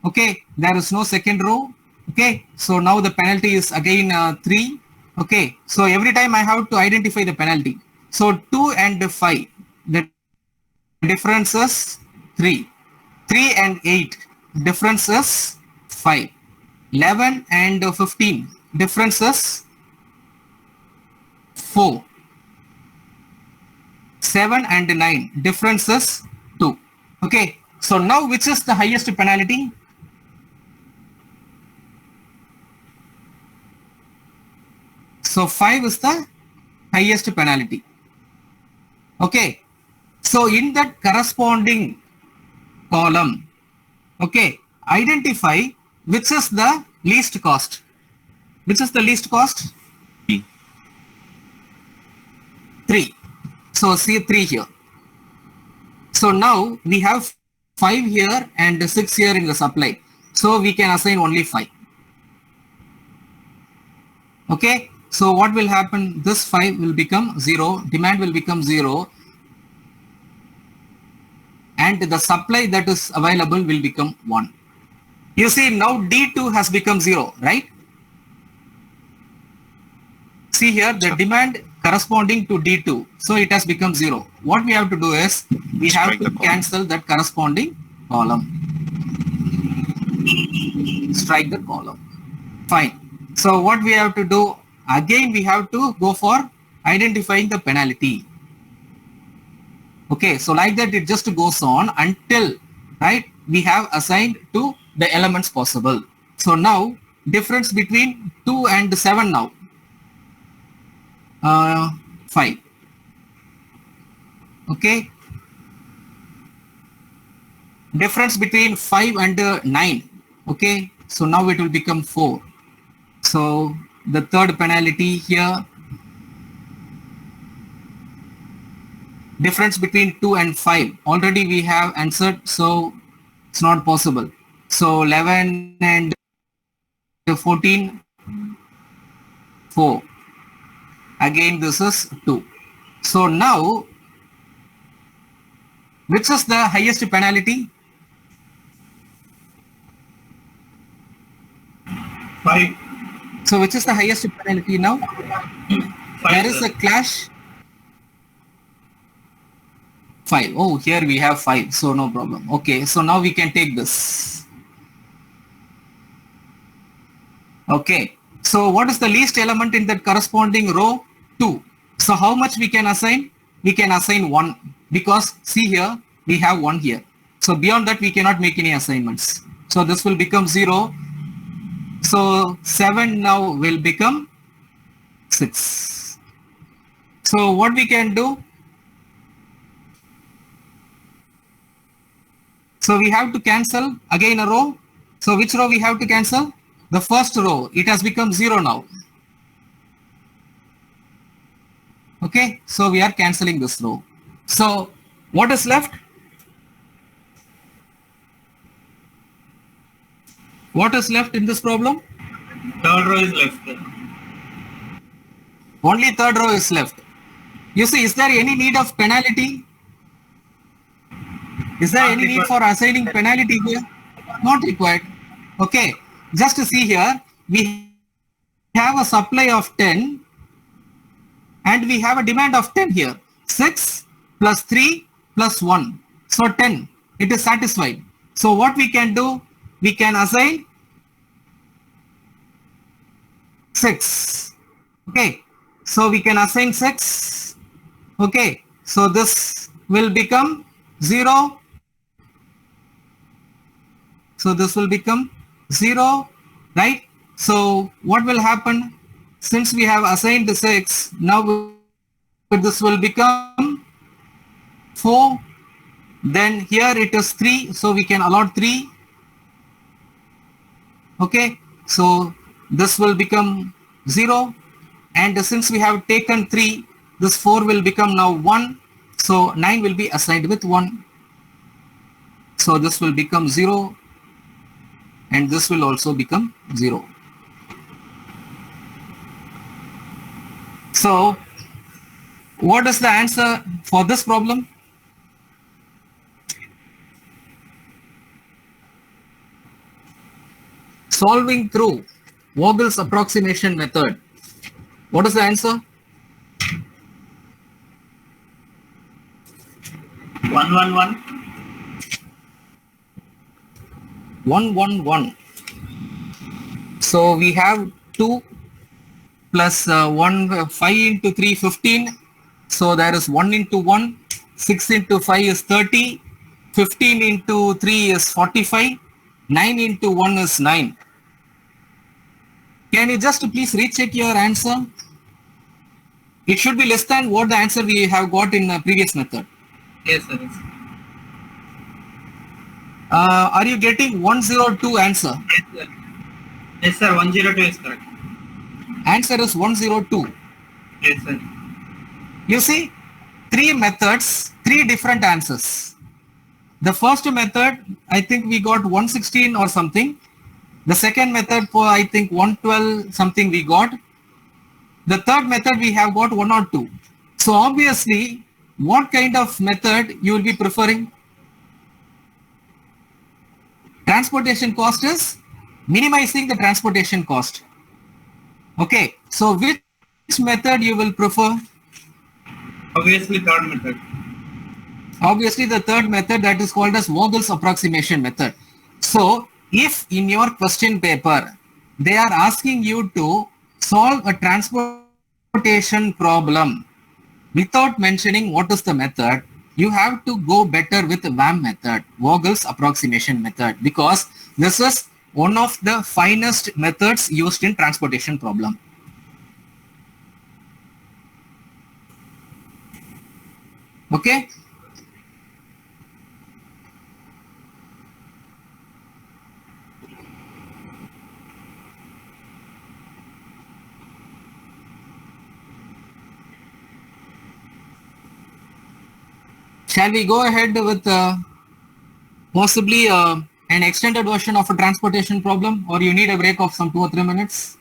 Okay. There is no second row. Okay. So now the penalty is again 3. Okay. So every time I have to identify the penalty. So 2 and 5. The difference is 3. 3 and 8. Difference is 5. 11 and 15. Difference is 4. 7 and 9. Difference is 2. Okay. So now which is the highest penalty? So 5 is the highest penalty. Okay. So in that corresponding column, Okay, identify which is the least cost. Which is the least cost? P. 3. So see 3 here. So now we have 5 here and 6 here in the supply. So we can assign only 5. Okay, so what will happen? This 5 will become 0, demand will become 0, and the supply that is available will become 1. You see now D2 has become 0, right? See here the demand corresponding to D2, so it has become 0. What we have to do is we have Strike to the column. cancel that corresponding column. Strike the column. Fine. So what we have to do, again we have to go for identifying the penalty. Okay, so like that it just goes on until, right, we have assigned to the elements possible. So now difference between 2 and 7 now. 5. Okay. Difference between 5 and 9. Okay. So now it will become 4. So the third penalty here. Difference between 2 and 5. Already we have answered, so it's not possible. So 11 and 14, 4. Again this is 2. So now which is the highest penalty? 5. So which is the highest penalty now? 5. There is a clash. 5. Oh, here we have 5, so no problem. Okay, so now we can take this. Okay, so what is the least element in that corresponding row? 2. So how much we can assign? We can assign 1, because see here we have 1 here. So beyond that we cannot make any assignments. So this will become 0. So 7 now will become 6. So what we can do? So we have to cancel again a row. So which row we have to cancel? The first row. It has become 0 now. Okay, so we are cancelling this row. So what is left? What is left in this problem? Third row is left. Only third row is left. You see, is there any need of penalty? Is there any need for assigning penalty here? Not required. Okay, just to see here, we have a supply of 10 and we have a demand of 10 here. 6 plus 3 plus 1. So 10. It is satisfied. So what we can do? We can assign 6. Okay. So we can assign 6. Okay. So this will become 0. So this will become 0. Right. So what will happen? Since we have assigned the 6, now this will become 4. Then here it is 3. So we can allot 3. Okay, so this will become 0, and since we have taken 3, this 4 will become now 1, so 9 will be assigned with 1. So this will become 0, and this will also become 0. So what is the answer for this problem? Solving through Vogel's approximation method. What is the answer? 111. 111. So we have 2 plus 1, 5 into 3, 15. So there is 1 into 1. 6 into 5 is 30. 15 into 3 is 45. 9 into 1 is 9. Can you just please recheck your answer? It should be less than what the answer we have got in the previous method. Yes, sir. Yes. Are you getting 102 answer? Yes, sir. Yes, sir. 102 is correct. Answer is 102. Yes, sir. You see, three methods, three different answers. The first method, I think we got 116 or something. The second method for, I think, 112 something we got. The third method we have got 102. So obviously, what kind of method you will be preferring? Transportation cost is minimizing the transportation cost. Okay, so which method you will prefer? Obviously, third method. Obviously, the third method, that is called as Vogel's approximation method. So if in your question paper, they are asking you to solve a transportation problem without mentioning what is the method, you have to go better with the VAM method, Vogel's approximation method, because this is one of the finest methods used in transportation problem. Okay. Shall we go ahead with possibly an extended version of a transportation problem, or you need a break of some 2 or 3 minutes?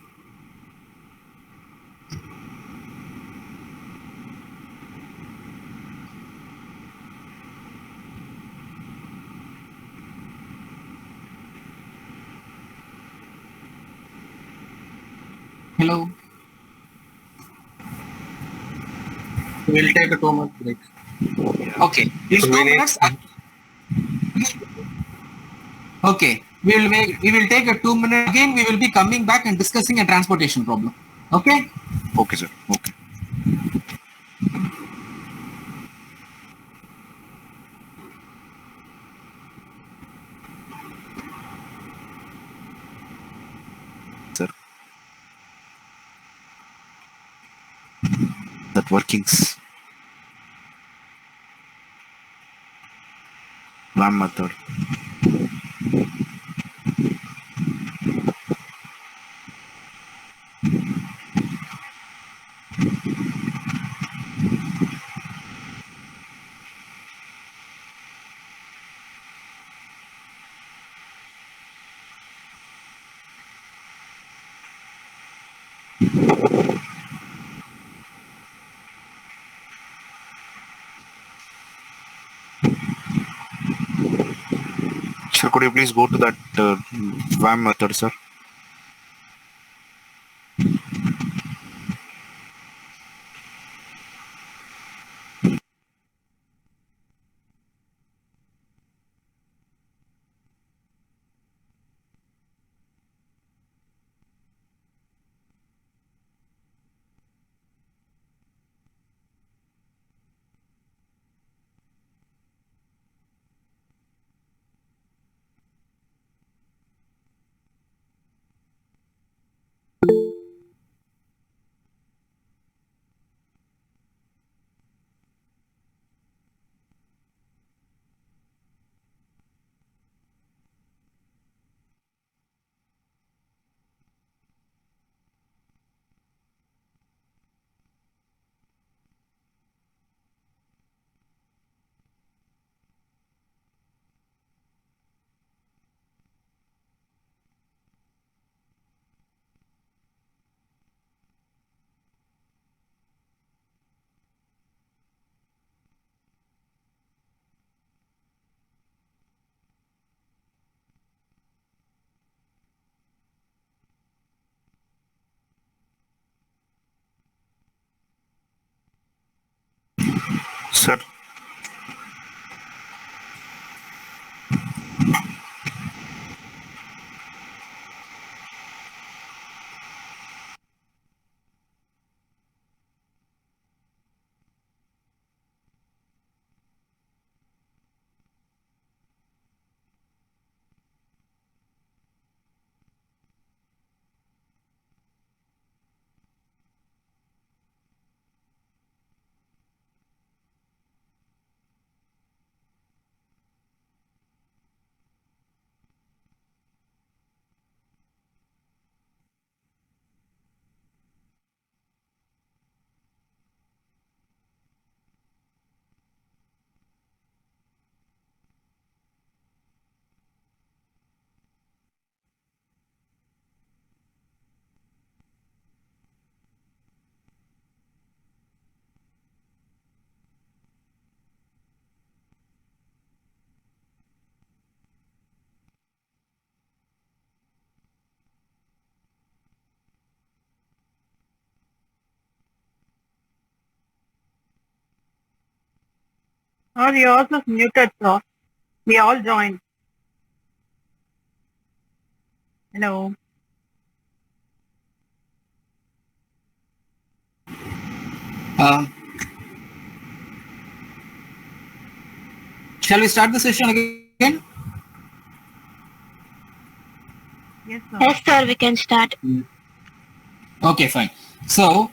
Hello. We'll take a 2 month break. Okay. In 2 minutes. Okay. We will take a 2 minute. Again, we will be coming back and discussing a transportation problem. Okay. Okay, sir. Okay. Sir. That workings. VAM method. Sir, could you please go to that VAM method, sir? Sir. Oh, yours is muted, sir. We all joined. Hello. Shall we start the session again? Yes, sir. Yes, sir, we can start. Okay, fine. So,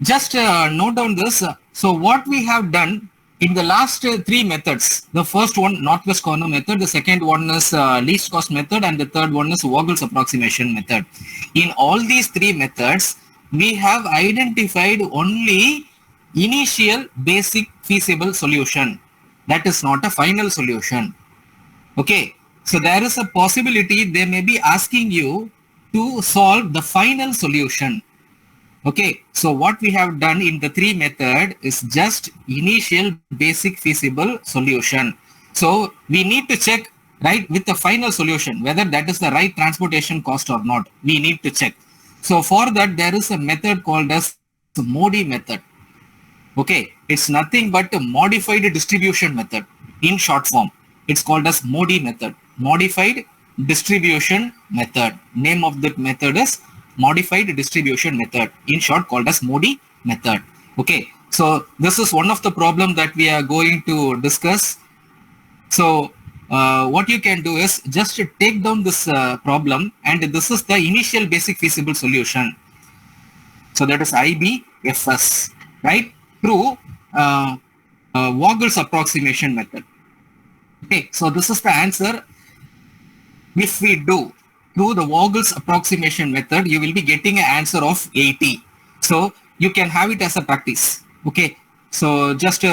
just note down this. So, what we have done in the last three methods, the first one, northwest corner method, the second one is least cost method, and the third one is Vogel's approximation method. In all these three methods, we have identified only initial basic feasible solution. That is not a final solution. Okay, so there is a possibility they may be asking you to solve the final solution. Okay, so what we have done in the three method is just initial basic feasible solution. So we need to check, right, with the final solution, whether that is the right transportation cost or not. We need to check. So for that, there is a method called as MODI method. Okay, it's nothing but a modified distribution method in short form. It's called as MODI method, modified distribution method. Name of that method is modified distribution method, in short called as MODI method. Okay, so this is one of the problem that we are going to discuss. So what you can do is just take down this problem, and this is the initial basic feasible solution. So that is IBFS, right, through Vogel's approximation method. Okay, so this is the answer. If we do through the Vogel's approximation method, you will be getting an answer of 80. So you can have it as a practice. Okay, so just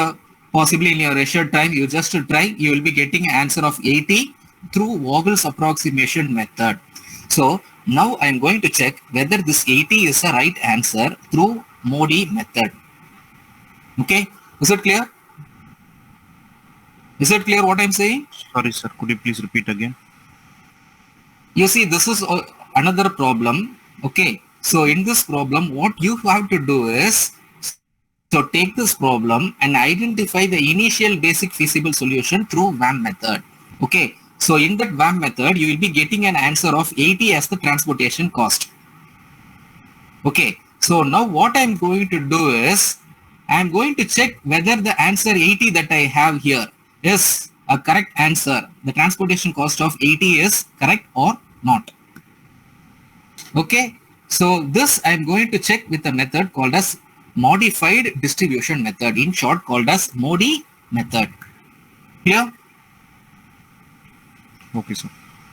possibly in your leisure time, you just try, you will be getting an answer of 80 through Vogel's approximation method. So now I am going to check whether this 80 is the right answer through MODI method. Okay, is it clear? Is it clear what I'm saying? Sorry, sir. Could you please repeat again? You see, this is another problem. Okay, so in this problem, what you have to do is, so take this problem and identify the initial basic feasible solution through VAM method. Okay, so in that VAM method, you will be getting an answer of 80 as the transportation cost. Okay, so now what I'm going to do is, I'm going to check whether the answer 80 that I have here is a correct answer. The transportation cost of 80 is correct or not. Okay, so this I'm going to check with a method called as modified distribution method, in short called as MODI method. Clear? Okay, sir.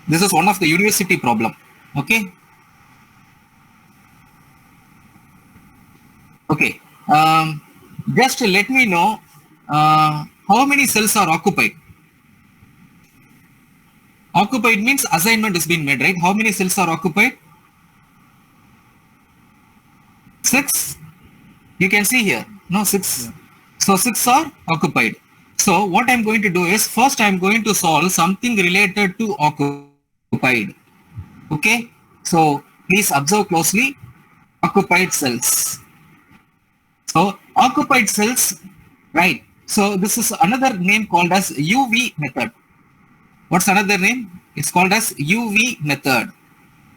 This is one of the university problem. Okay. Okay. Just let me know how many cells are occupied. Occupied means assignment has been made, right? How many cells are occupied? 6. You can see here. No, 6. Yeah. So 6 are occupied. So what I'm going to do is, first I'm going to solve something related to occupied. Okay. So please observe closely. Occupied cells. So occupied cells, right? So this is another name called as UV method. What's another name? It's called as UV method.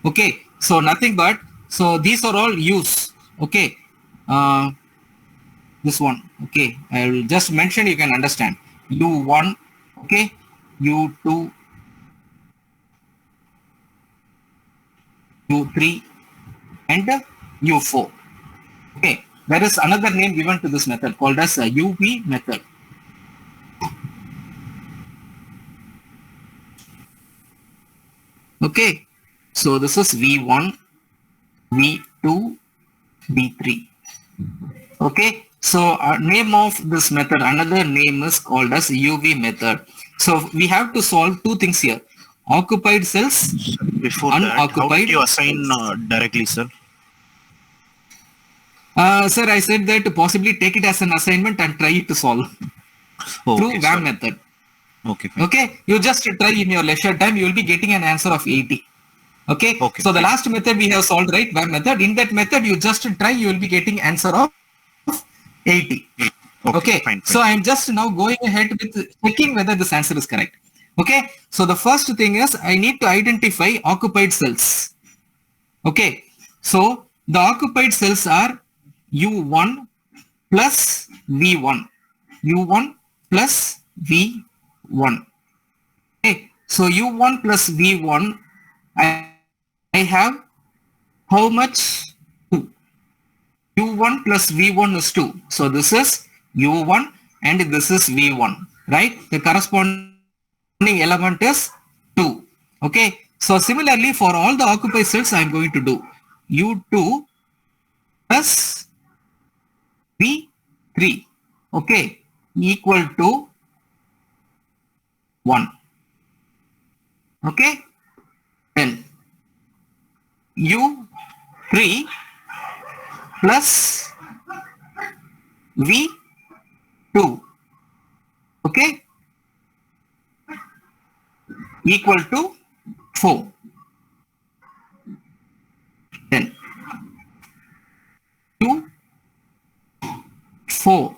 Okay, so nothing but, so these are all U's. Okay, this one. Okay, I will just mention, you can understand. U1, okay, U2, U3, and U4. Okay, there is another name given to this method called as a UV method. Okay, so this is V1, V2, V3. Okay, so name of this method, another name is called as UV method. So we have to solve two things here: occupied cells, Before that, how unoccupied did you assign directly, sir? Sir, I said that to possibly take it as an assignment and try to solve through VAM method. Okay. Fine. Okay, you just try in your leisure time, you will be getting an answer of 80. Okay, so the last method we have solved, right, VAM method. In that method, you just try, you will be getting answer of 80. Okay. Fine. So I'm just now going ahead with checking whether this answer is correct. Okay. So the first thing is I need to identify occupied cells. Okay. So the occupied cells are U1 plus V1. U1 plus V1. Okay. So U1 plus V1, I have how much? 2. U1 plus V1 is 2. So this is U1 and this is V1, right? The corresponding element is 2. Okay. So similarly for all the occupied cells, I am going to do U2 plus V3, okay, equal to 1. Okay. Then U3 plus V2, okay, equal to 4. Then U4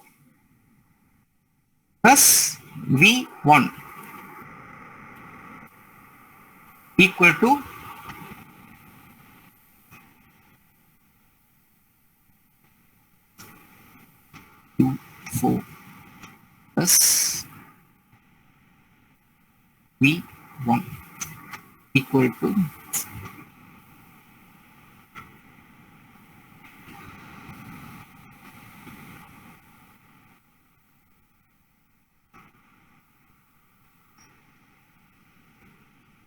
plus V1 equal to 4 plus V1 equal to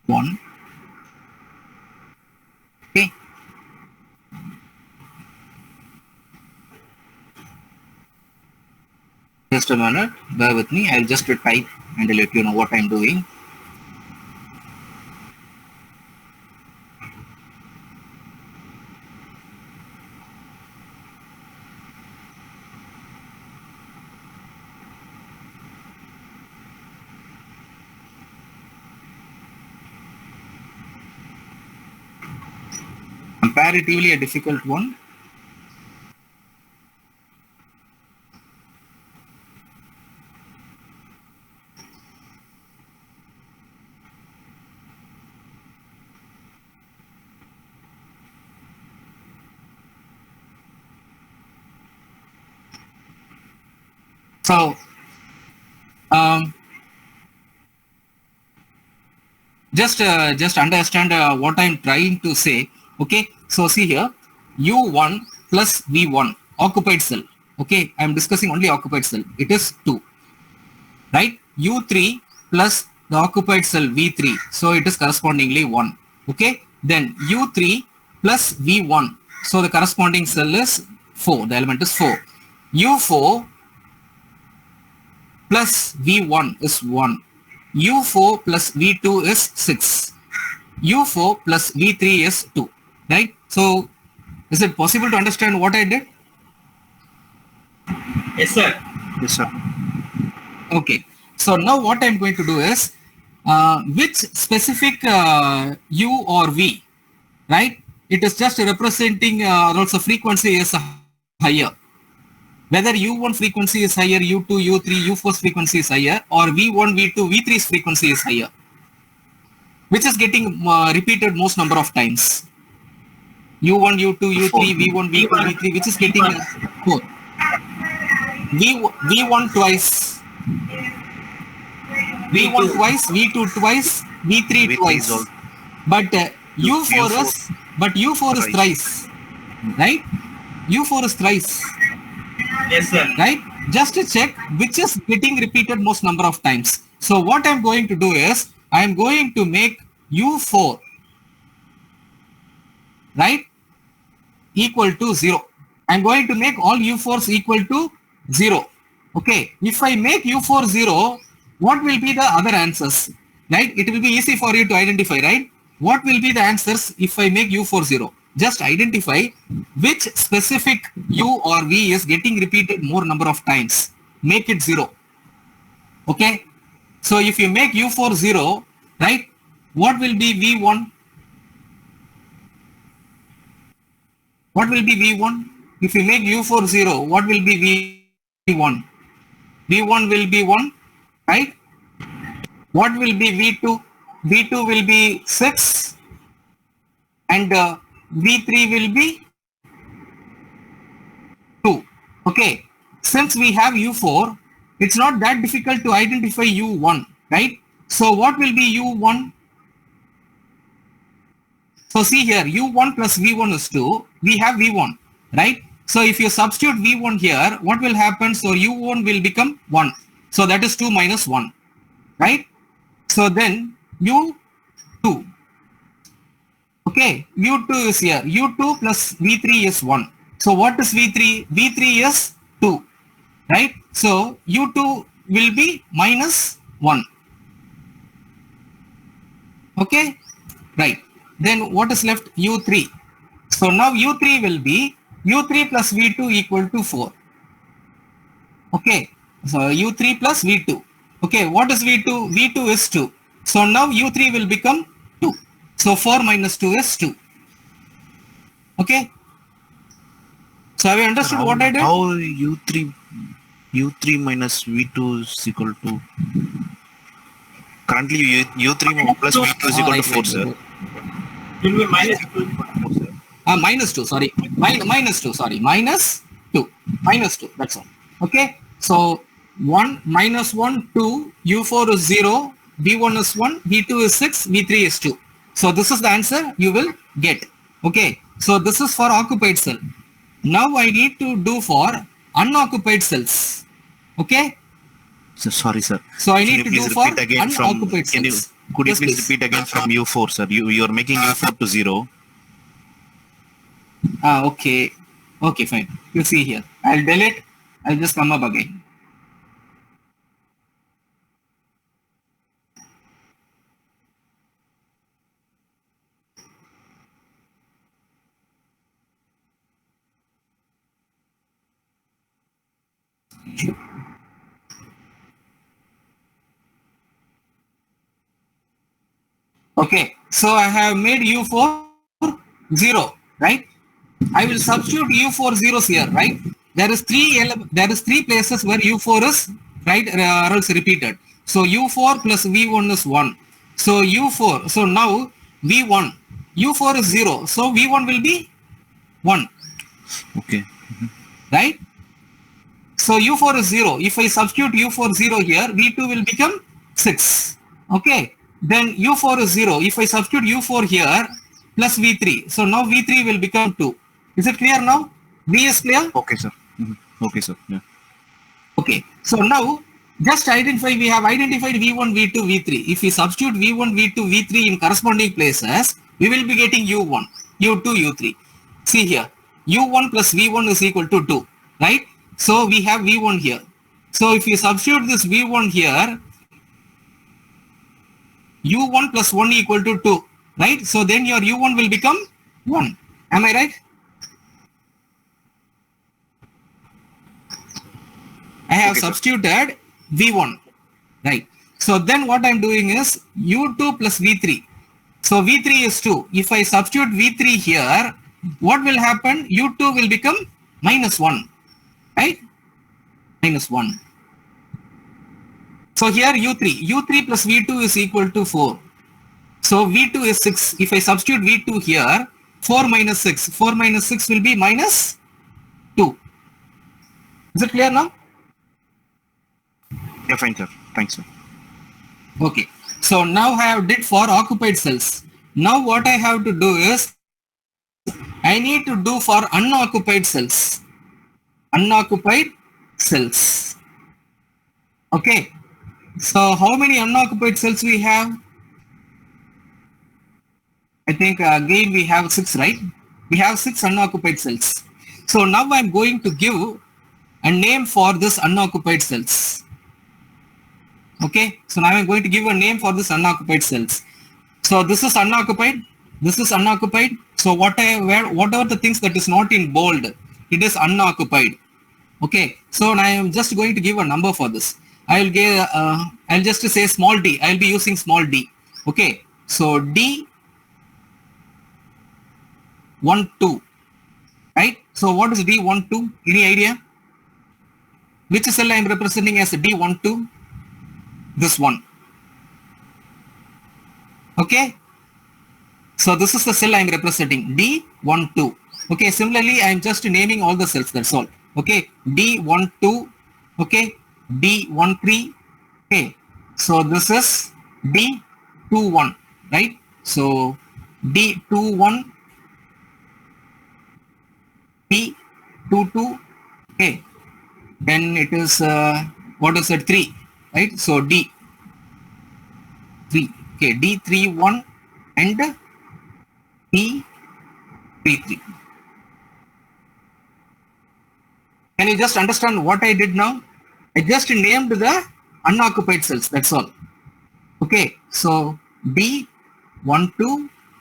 1. Okay. Just a minute, bear with me. I'll just type and let you know what I'm doing. Comparatively a difficult one. So, just understand what I'm trying to say. Okay, so see here, U1 plus V1, occupied cell. Okay, I'm discussing only occupied cell. It is 2, right? U3 plus the occupied cell V3, so it is correspondingly 1. Okay, then U3 plus V1, so the corresponding cell is 4. The element is 4. U4 plus V1 is 1. U4 plus V2 is 6. U4 plus V3 is 2. Right? So, is it possible to understand what I did? Yes, sir. Yes, sir. Okay. So now what I'm going to do is, which specific U or V, right? It is just representing also frequency is higher. Whether U1 frequency is higher, U2, U3, U4's frequency is higher, or V1, V2, V3's frequency is higher, which is getting repeated most number of times. U1, U2, U3, V1, V2, V3, which is getting 4. V1 twice, V1 twice, V2 twice, V3 twice. But U4 is thrice, right? U4 is thrice. Yes, sir. Right? Just to check which is getting repeated most number of times. So what I'm going to do is, I'm going to make U4, right, equal to 0. I'm going to make all U4s equal to 0. Okay. If I make U4 0, what will be the other answers? Right? It will be easy for you to identify, right? What will be the answers if I make U4 0? Just identify which specific U or V is getting repeated more number of times. Make it 0. Okay. So if you make U4 0, right, what will be V1? What will be V1? If you make U4 0, what will be V1? V1 will be 1, right? What will be V2? V2 will be 6 and V3 will be 2. Okay, since we have U4, it's not that difficult to identify U1, right? So what will be U1? So see here, U1 plus V1 is 2. We have V1, right? So if you substitute V1 here, what will happen? So U1 will become 1. So that is 2 minus 1, right? So then U2. Okay, U2 is here. U2 plus V3 is 1. So what is V3? V3 is 2, right? So U2 will be minus 1. Okay, right. Then what is left? U3. So now U3 will be U3 plus V2 equal to 4. Okay, so U3 plus V2. Okay, what is V2? V2 is 2. So now U3 will become 2. So 4 minus 2 is 2. Okay. So have you understood what I did? How U3 minus V2 is equal to... Currently U3 plus V2 is equal to 4, sir. Will be minus 2. Minus 2, sorry. Minus 2, sorry. Minus 2. Minus 2, that's all. Okay. So 1, minus 1, 2, U4 is 0, V1 is 1, V2 is 6, V3 is 2. So this is the answer you will get. Okay. So this is for occupied cell. Now I need to do for unoccupied cells. Okay. So sorry, sir. So I need to do for again unoccupied from, cells. Could you Yes, please repeat again from U4, sir? You are making U4 to 0. Okay. Okay, fine. You see here. I'll delete. I'll just come up again. Okay, so I have made U4 0, right? I will substitute U4 zeros here, right? There is three places where U4 is right or else repeated. So U4 plus V1 is 1. So U4. So now V1. U4 is 0. So V1 will be 1. Okay. Right? So U4 is 0. If I substitute U4 0 here, V2 will become 6. Okay. Then U4 is 0. If I substitute U4 here plus V3. So now V3 will become 2. Is it clear now? V is clear? Okay, sir. Okay, sir. Yeah. Okay. So now just identify, we have identified V1, V2, V3. If we substitute V1, V2, V3 in corresponding places, we will be getting U1, U2, U3. See here, U1 plus V1 is equal to 2, right? So we have V1 here. So if you substitute this V1 here, U1 plus 1 equal to 2, right? So then your U1 will become 1. Am I right? I have substituted V1, right? So then what I'm doing is U2 plus V3. So V3 is 2. If I substitute V3 here, what will happen? U2 will become minus 1, right? Minus 1. So here U3 plus V2 is equal to 4. So V2 is 6. If I substitute V2 here, 4 minus 6. 4 minus 6 will be minus 2. Is it clear now? Yeah, fine, sir. Thanks, sir. Okay. So now I have did for occupied cells. Now what I have to do is, I need to do for unoccupied cells. Unoccupied cells. Okay. So how many unoccupied cells we have? I think again we have 6, right? We have 6 unoccupied cells. So now I'm going to give a name for this unoccupied cells. Okay, so now I'm going to give a name for this unoccupied cells. So this is unoccupied, this is unoccupied. So whatever the things that is not in bold, it is unoccupied. Okay, so now I am just going to give a number for this. I'll just say small d. I'll be using small d. Okay, so D 1 2, right? So what is D 1 2? Any idea? which cell I am representing as D12? This one. Okay. So this is the cell I am representing, D12. Okay, similarly, I am just naming all the cells, that's all. Okay, D12, okay, D13, okay. So this is D21, right? So D21, D22, okay. Then it is, what is it, 3, right? So D3, okay, D31 and D33. Can you just understand what I did now? I just named the unoccupied cells, that's all. Okay, so D12,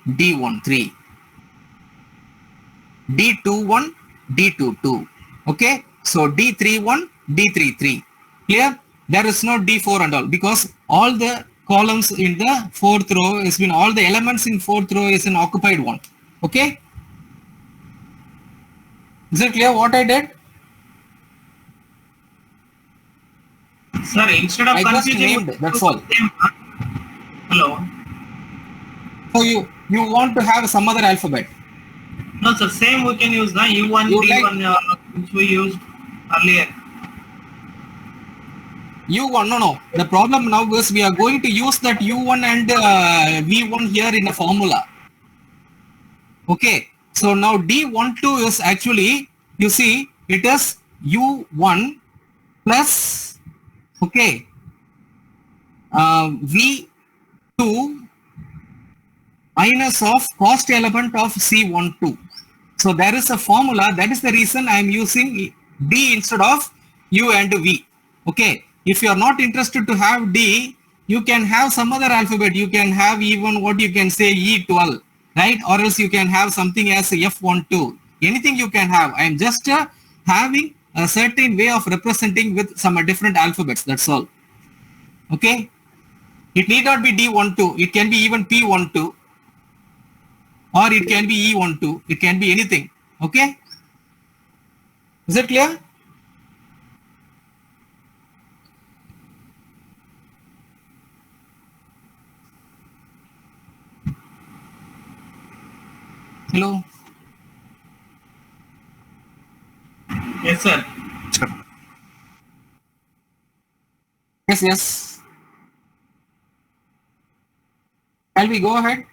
D13, D21, D22. Okay, so D31, D33. Clear? There is no D4 and all because all the columns in the fourth row has been, all the elements in fourth row is an occupied one. Okay? Is it clear what I did? Sir, instead of I just confusing, named, that's all. Hello. So you want to have some other alphabet? No, sir. Same we can use now. U1, You D1, which we used earlier. U1, no. The problem now is we are going to use that U1 and V1 here in a formula. Okay. So now D12 is actually, you see, it is U1 plus, okay, V2 minus of cost element of C12. So there is a formula. That is the reason I am using D instead of U and V. Okay. If you are not interested to have D, you can have some other alphabet. You can have even what you can say E12, right? Or else you can have something as F12. Anything you can have. I am just having a certain way of representing with some different alphabets. That's all. Okay. It need not be D12. It can be even P12. Or it can be E12. It can be anything. Okay. Is it clear? Hello. Yes, sir. Yes, yes. Shall we go ahead?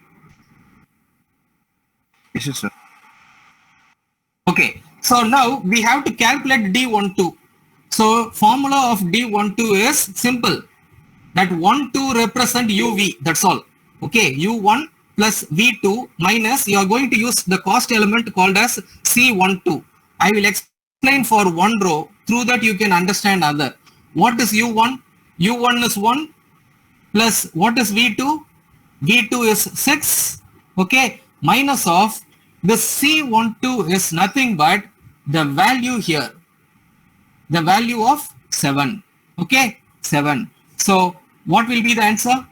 Yes, sir. Okay. So now we have to calculate D12. So formula of D12 is simple. That 1, 2 represent UV. That's all. Okay. U1 plus V2 minus, you are going to use the cost element called as C12. I will explain for one row. Through that you can understand other. What is U1? U1 is 1 plus what is V2? V2 is 6. Okay. Minus of the C12 is nothing but the value here. The value of 7. Okay. 7. So what will be the answer?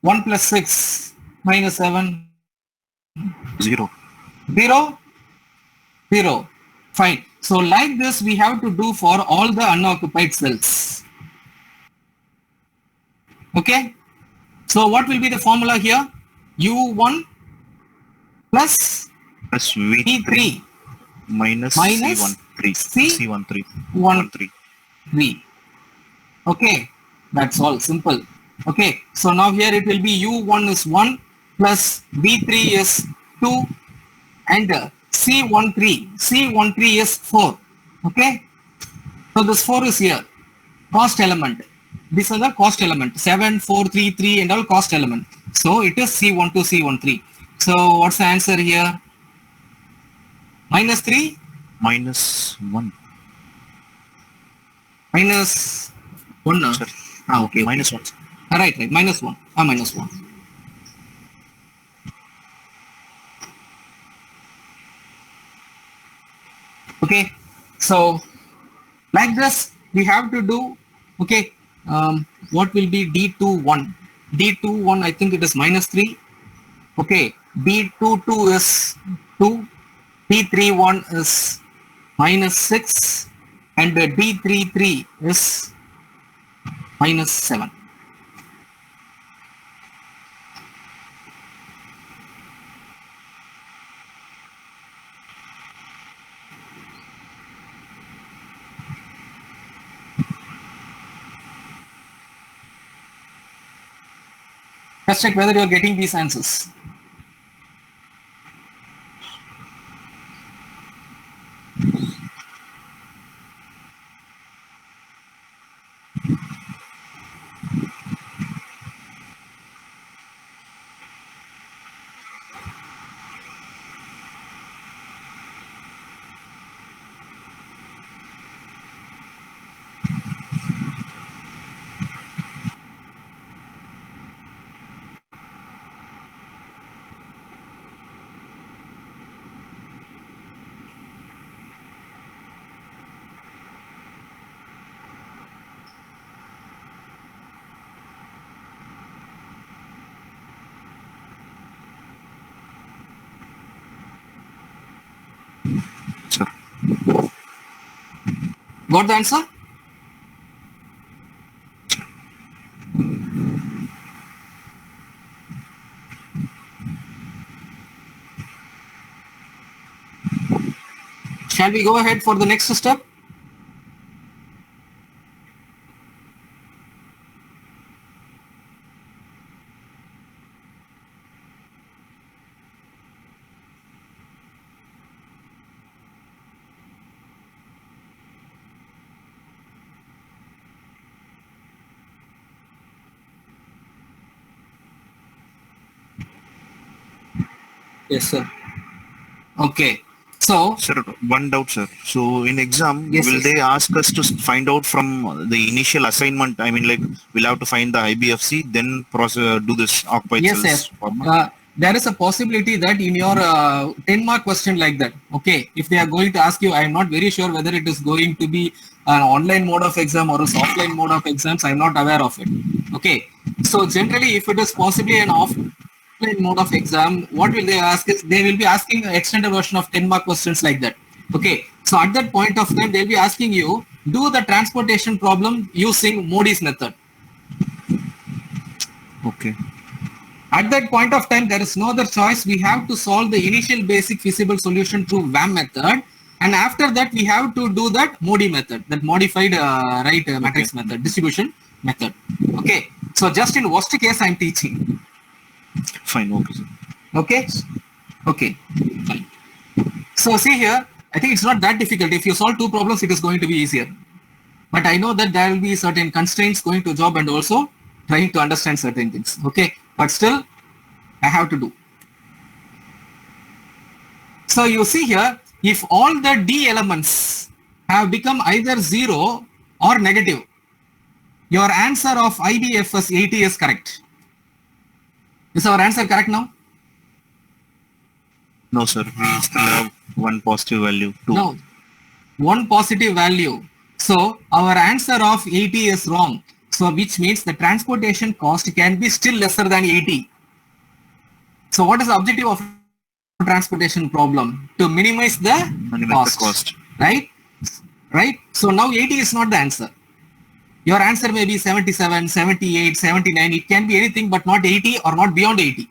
1 plus 6 minus 7. 0. 0. 0. Fine. So like this we have to do for all the unoccupied cells. Okay. So what will be the formula here? U1 plus Plus V3 P3 minus minus C13. C C13. 1 13. 3. Okay. That's all simple. Okay. So now here it will be U1 is 1 plus V3 is 2 and C13 is 4. Okay. So this 4 is here. Cost element. These are the cost element. 7, 4, 3, 3 and all cost element. So it is C12, C13. So what's the answer here? Minus 3? Minus 1. Minus 1. Sir. Okay. Minus 1. Right. Minus 1. Minus 1. Okay. So like this we have to do. Okay. What will be D21? D21 I think it is minus 3. Okay. D22 is 2. D31 is minus 6 and D33 is -7. Let's check whether you are getting these answers. Sir. Got the answer? Shall we go ahead for the next step? Yes, sir. Okay. So, Sir, one doubt, sir. So in exam, Yes, will yes. they ask us to find out from the initial assignment? I mean, like we'll have to find the IBFC, then do this occupy yes, cells sir. format. There is a possibility that in your 10-mark question like that, okay, if they are going to ask you, I am not very sure whether it is going to be an online mode of exam or an offline mode of exams. I am not aware of it. Okay. So generally, if it is possibly an offline mode of exam, what will they ask is they will be asking an extended version of 10-mark questions like that. Okay. So at that point of time, they'll be asking you, do the transportation problem using Modi's method. Okay. At that point of time, there is no other choice. We have to solve the initial basic feasible solution through VAM method. And after that, we have to do that MODI method, that modified matrix method, distribution method. Okay. So just in worst case, I'm teaching. Fine. Okay, sir. Okay. Okay. Fine. So see here, I think it's not that difficult. If you solve two problems, it is going to be easier. But I know that there will be certain constraints going to job and also trying to understand certain things. Okay. But still, I have to do. So you see here, if all the D elements have become either 0 or negative, your answer of IBFS 80 is correct. Is our answer correct now? No, sir. We still have one positive value. Two. No. One positive value. So our answer of 80 is wrong. So which means the transportation cost can be still lesser than 80. So what is the objective of transportation problem? To minimize the cost. Right? Right? So now 80 is not the answer. Your answer may be 77, 78, 79. It can be anything but not 80 or not beyond 80.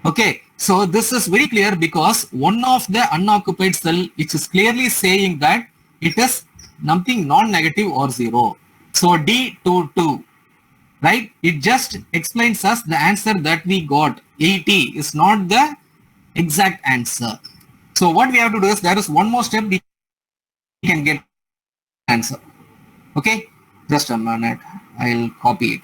Okay. So this is very clear because one of the unoccupied cell which is clearly saying that it is nothing non-negative or 0. So D22, right? It just explains us the answer that we got. 80 is not the exact answer. So what we have to do is there is one more step we can get answer. Okay, just a minute. I'll copy it.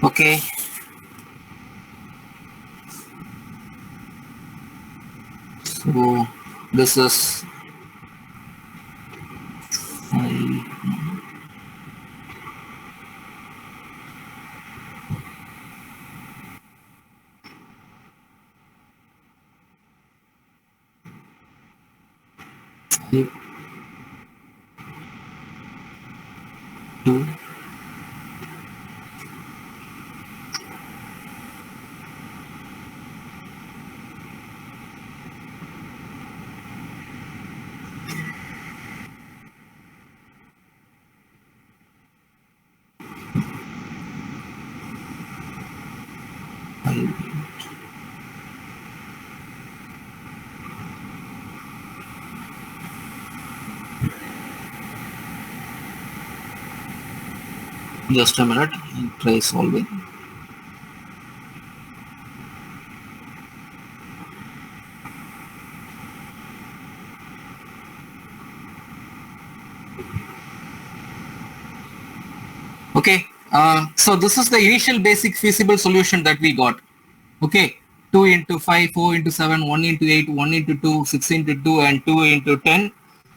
Okay. So this is two. Just a minute, I'll try solving. Okay, so this is the initial basic feasible solution that we got. Okay, 2 into 5, 4 into 7, 1 into 8, 1 into 2, 6 into 2, and 2 into 10.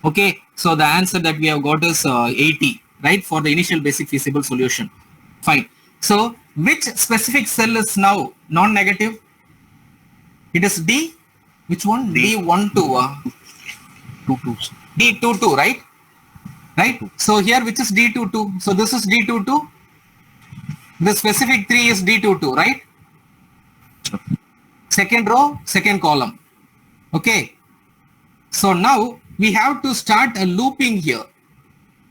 Okay, so the answer that we have got is 80, right, for the initial basic feasible solution. Fine. So which specific cell is now non-negative? It is D. Which one? D12. 2 D22, right? Right. So here, which is D22? So this is D22. The specific 3 is D22, right? Second row, second column. Okay. So now we have to start a looping here.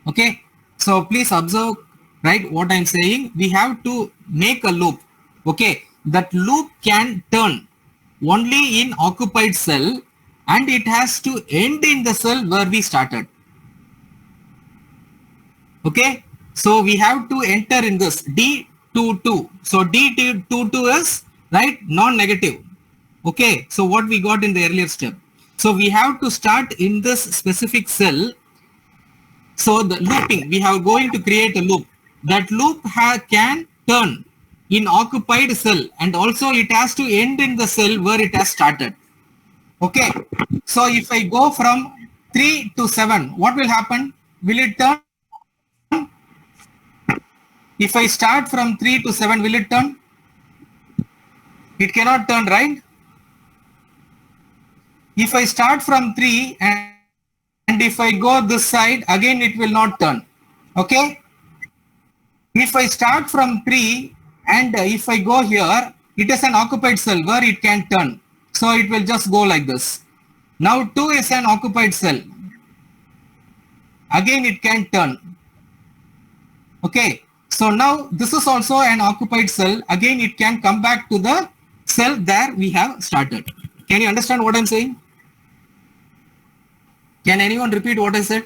Okay. So please observe, right, what I'm saying. We have to make a loop. Okay. That loop can turn only in occupied cell, and it has to end in the cell where we started. Okay. So we have to enter in this D22. So D22 is, right, non-negative. Okay. So what we got in the earlier step. So we have to start in this specific cell. So the looping, we are going to create a loop. That loop can turn in occupied cell, and also it has to end in the cell where it has started. Okay. So if I go from 3 to 7, what will happen? Will it turn? If I start from 3 to 7, will it turn? It cannot turn, right? If I start from 3 and if I go this side, again it will not turn. Okay. If I start from 3 and if I go here, it is an occupied cell where it can turn. So it will just go like this. Now 2 is an occupied cell. Again it can turn. Okay. So now this is also an occupied cell. Again it can come back to the cell there we have started. Can you understand what I'm saying? Can anyone repeat what I said?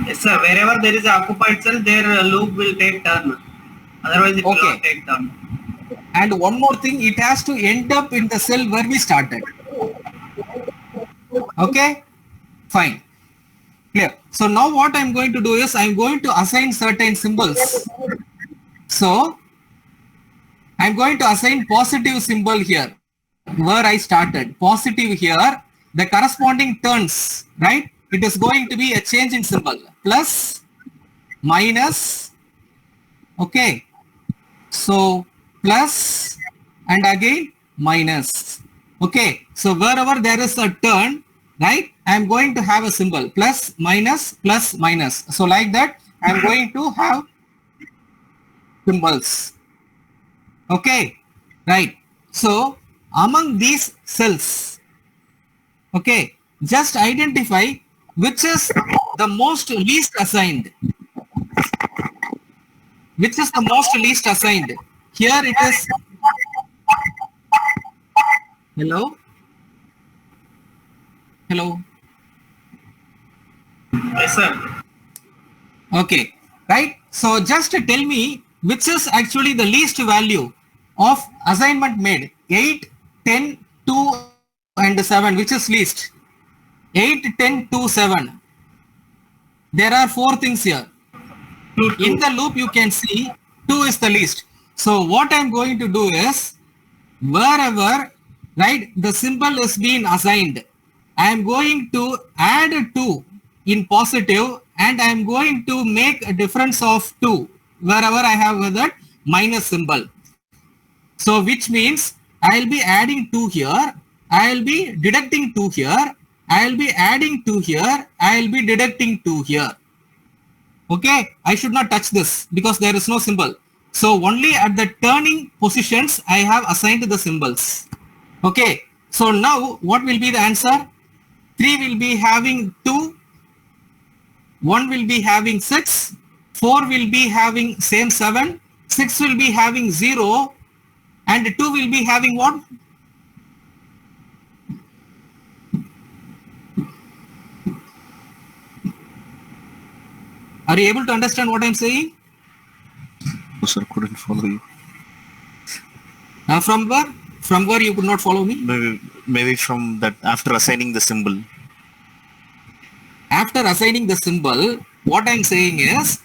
Yes, sir. Wherever there is an occupied cell, their loop will take turn. Otherwise, it will not take turn. And one more thing, it has to end up in the cell where we started. Okay? Fine. Clear. So now what I'm going to do is I'm going to assign certain symbols. So I'm going to assign positive symbol here where I started. Positive here. The corresponding turns, right? It is going to be a change in symbol. Plus, minus. Okay. So plus and again minus. Okay. So wherever there is a turn, right, I am going to have a symbol plus, minus, plus, minus. So like that, I am going to have symbols. Okay. Right. So among these cells, okay, just identify which is the most least assigned. Which is the most least assigned? Here it is. Hello? Hello? Yes, sir. Okay, right? So just tell me which is actually the least value of assignment made. 8, 10, 2 and 7. Which is least? 8, 10, 2, 7. there are four things here. In the loop, you can see 2 is the least. So what I'm going to do is, wherever, right, the symbol is being assigned, I'm going to add 2 in positive, and I'm going to make a difference of 2 wherever I have that minus symbol. So which means I'll be adding 2 here, I'll be deducting 2 here, I'll be adding 2 here, I'll be deducting 2 here. Okay, I should not touch this because there is no symbol. So only at the turning positions I have assigned the symbols. Okay, so now what will be the answer? 3 will be having 2, 1 will be having 6, 4 will be having same 7, 6 will be having 0, and 2 will be having what? Are you able to understand what I'm saying? Oh, sir, couldn't follow you. From where? From where you could not follow me? Maybe from that after assigning the symbol. After assigning the symbol, what I'm saying is,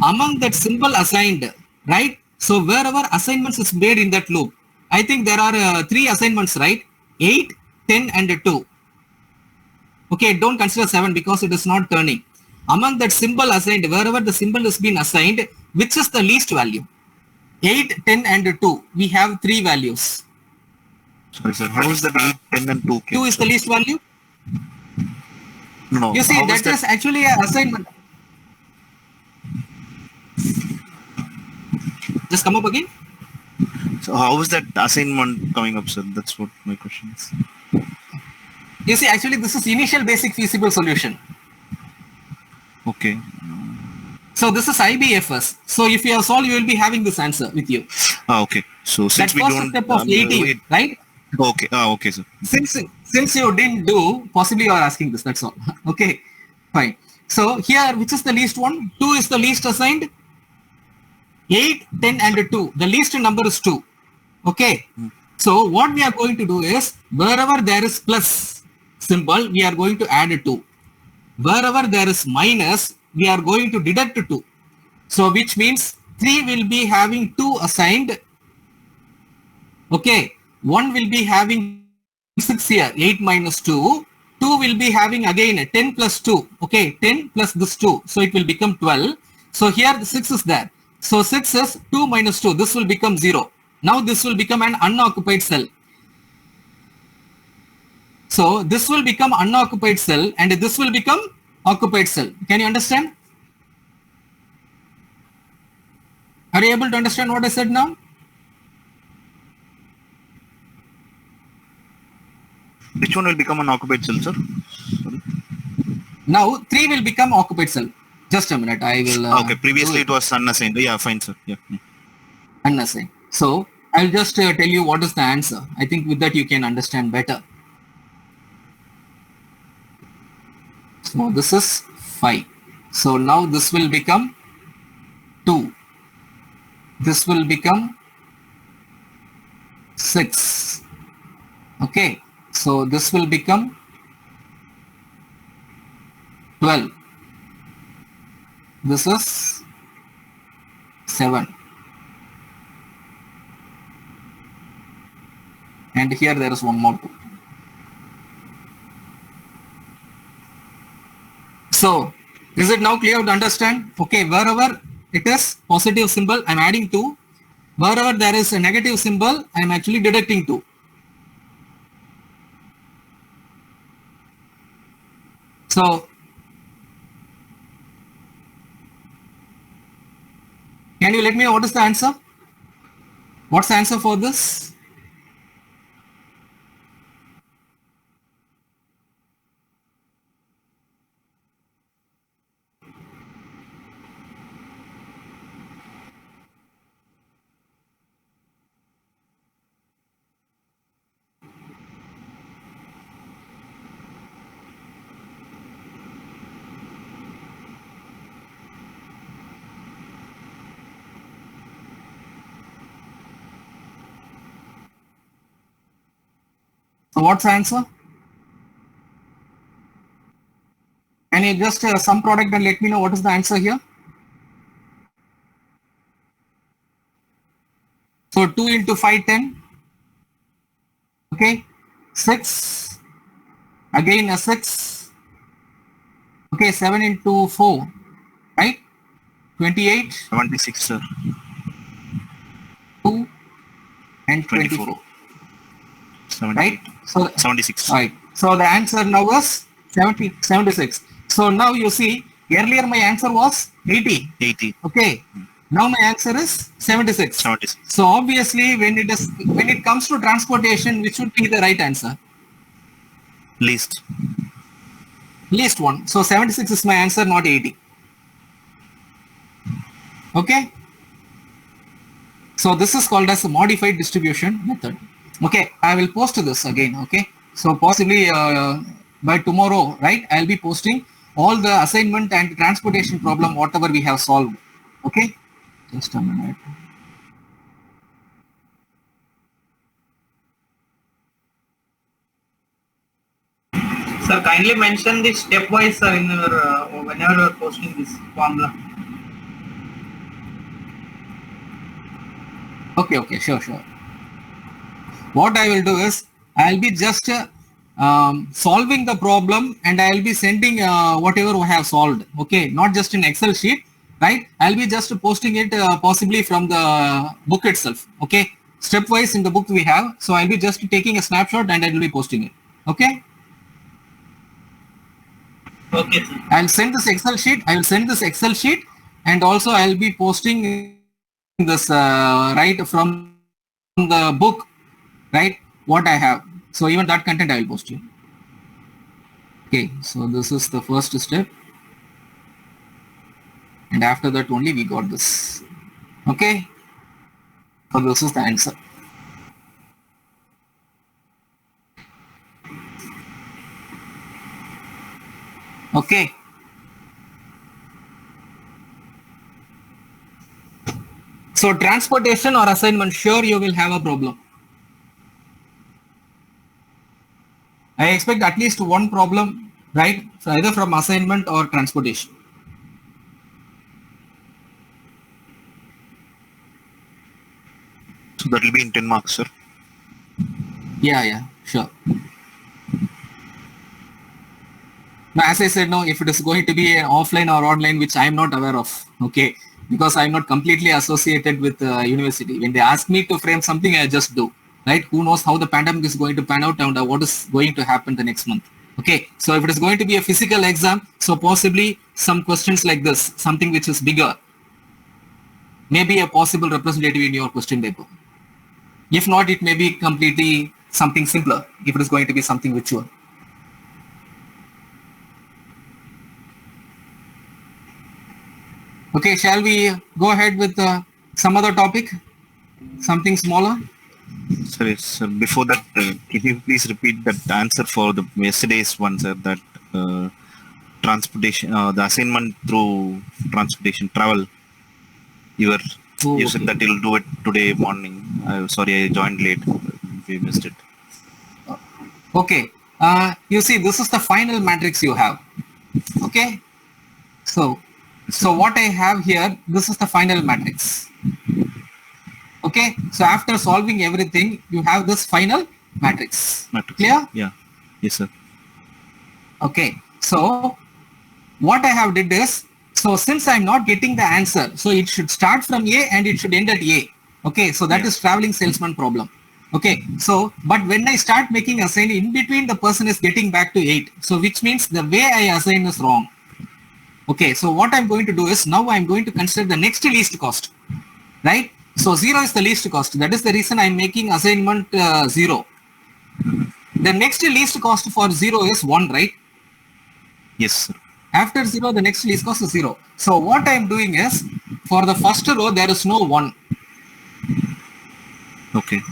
among that symbol assigned, right? So wherever assignments is made in that loop, I think there are 3 assignments, right? 8, 10 and 2. Okay, don't consider 7 because it is not turning. Among that symbol assigned, wherever the symbol is being assigned, which is the least value? 8, 10 and 2. We have 3 values. Sorry, sir. How is that 8, 10 and 2? 2 is the least value? No. You see, that is actually an assignment. Just come up again. So how is that assignment coming up, sir? That's what my question is. You see, actually, this is initial basic feasible solution. Okay. So this is IBFS. So if you have solved, you will be having this answer with you. Okay. So since That we first don't step of 18, right? Okay. Okay, sir. Since you didn't do, possibly you are asking this. That's all. Okay, fine. So here, which is the least one? 2 is the least assigned. 8, 10 and 2. The least number is 2. Okay. So what we are going to do is, wherever there is plus symbol, we are going to add 2. Wherever there is minus, we are going to deduct 2. So which means 3 will be having 2 assigned. Okay. 1 will be having 6 here, 8 minus 2. 2 will be having again 10 plus 2. Okay, 10 plus this 2. So it will become 12. So here the 6 is there. So 6 is 2 minus 2. This will become 0. Now this will become an unoccupied cell. So this will become unoccupied cell and this will become occupied cell. Can you understand? Are you able to understand what I said now? Which one will become an occupied cell, sir? Sorry. Now 3 will become occupied cell. Just a minute. I will. Okay. Previously it was unassigned. Yeah, fine, sir. Yeah. Unassigned. So I'll just tell you what is the answer. I think with that you can understand better. So this is 5. So now this will become 2. This will become 6. Okay. So this will become 12. This is 7. And here there is one more 2. So is it now clear to understand? Okay, wherever it is positive symbol, I'm adding 2. Wherever there is a negative symbol, I'm actually deducting 2. So can you let me know what is the answer? What's the answer for this? So what's the answer? Can you just sum product and let me know what is the answer here? So 2 into 5, 10. Okay, 6. Again a 6. Okay, 7 into 4, right? 28. 76, sir. 2 and 24. 24. 78. Right? So 76. right. So the answer now is 76. So now you see, earlier my answer was 80. 80. Okay. Now my answer is 76. 76. So obviously, when it comes to transportation, which would be the right answer? Least. Least one. So 76 is my answer, not 80. Okay. So this is called as a modified distribution method. Okay, I will post this again. Okay. So possibly by tomorrow, right? I'll be posting all the assignment and transportation problem, whatever we have solved. Okay. Just a minute. Sir, kindly mention this stepwise, sir, in your whenever you are posting this formula. Okay, sure. What I will do is, I'll be just solving the problem and I'll be sending whatever we have solved. Okay, not just in Excel sheet, right? I'll be just posting it possibly from the book itself. Okay, stepwise in the book we have. So I'll be just taking a snapshot and I will be posting it. Okay. Okay, sir. I'll send this Excel sheet, and also I'll be posting this right from the book, right? What I have. So even that content I will post you. Okay, so this is the first step, and after that only we got this. Okay, so this is the answer. Okay. So transportation or assignment, sure you will have a problem. I expect at least one problem, right? So either from assignment or transportation. So that will be in 10 marks, sir. Yeah, sure. Now, as I said, no, if it is going to be an offline or online, which I am not aware of, okay, because I am not completely associated with the university. When they ask me to frame something, I just do, right? Who knows how the pandemic is going to pan out and what is going to happen the next month. Okay, so if it is going to be a physical exam, so possibly some questions like this, something which is bigger, maybe a possible representative in your question paper. If not, it may be completely something simpler if it is going to be something virtual. Okay, shall we go ahead with some other topic? Something smaller? Sorry, sir. Before that, can you please repeat that answer for the yesterday's one, sir? That transportation, the assignment through transportation, travel. You said that you'll do it today morning. Sorry, I joined late. We missed it. Okay. You see, this is the final matrix you have. Okay. So what I have here, this is the final matrix. Okay. So after solving everything, you have this final matrix. Clear? Yeah. Yes, sir. Okay. So what I have did is, so since I'm not getting the answer, so it should start from A and it should end at A. Okay. So that is traveling salesman problem. Okay. So, but when I start making assign, in between the person is getting back to 8. So which means the way I assign is wrong. Okay, so what I'm going to do is, now I'm going to consider the next least cost, right? So 0 is the least cost. That is the reason I'm making assignment 0. The next least cost for 0 is 1, right? Yes, sir. After 0, the next least cost is 0. So what I'm doing is, for the first row, there is no 1. Okay.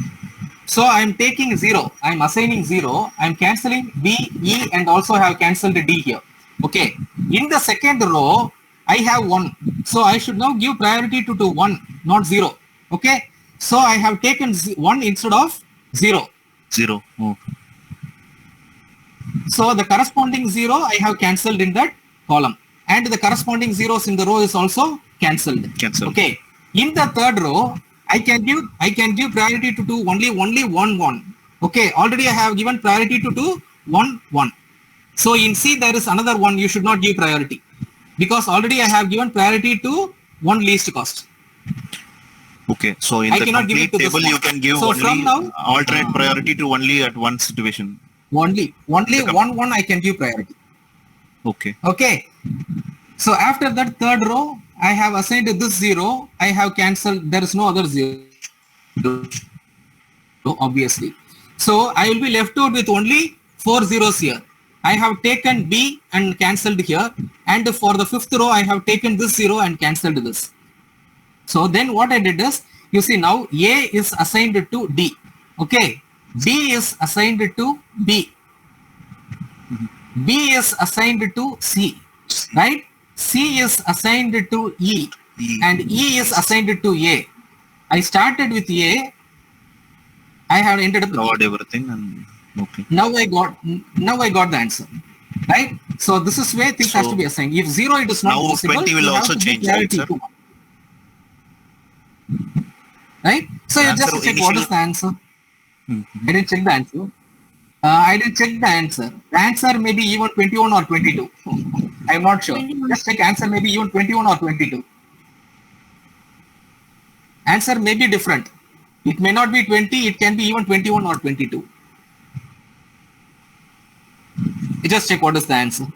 So I'm taking 0. I'm assigning 0. I'm cancelling B, E, and also have cancelled D here. Okay, in the second row, I have 1. So I should now give priority to 1, not 0. Okay, so I have taken 1 instead of 0. 0. Oh. So the corresponding 0 I have cancelled in that column, and the corresponding zeros in the row is also cancelled. Cancelled. Okay. In the third row, I can give priority to do only 1. Okay. Already I have given priority to do 1. So in C there is another one. You should not give priority because already I have given priority to one least cost. Okay, so in I the cannot give complete it to this table, you one. can give So only from now- alternate priority to only at one situation. Only 1 I can give priority. Okay. Okay. So after that third row, I have assigned this 0. I have cancelled. There is no other 0. Obviously. So I will be left out with only 4 zeros here. I have taken B and cancelled here. And for the fifth row, I have taken this 0 and cancelled this. So then what I did is, you see now A is assigned to D. Okay. D is assigned to B. B is assigned to C. Right? C is assigned to E. And E is assigned to A. I started with A. I have ended up with Covered everything and okay. Now I got the answer. Right? So this is where things has to be assigned. If 0 it is not Now possible, 20 will you have also to give change, right, priority sir? to 1. Right? So you Answer just check what initially- is the answer. I didn't check the answer. I didn't check the answer. The answer may be even 21 or 22. I'm not sure. 21. Just check answer may be even 21 or 22. Answer may be different. It may not be 20. It can be even 21 or 22. You just check what is the answer.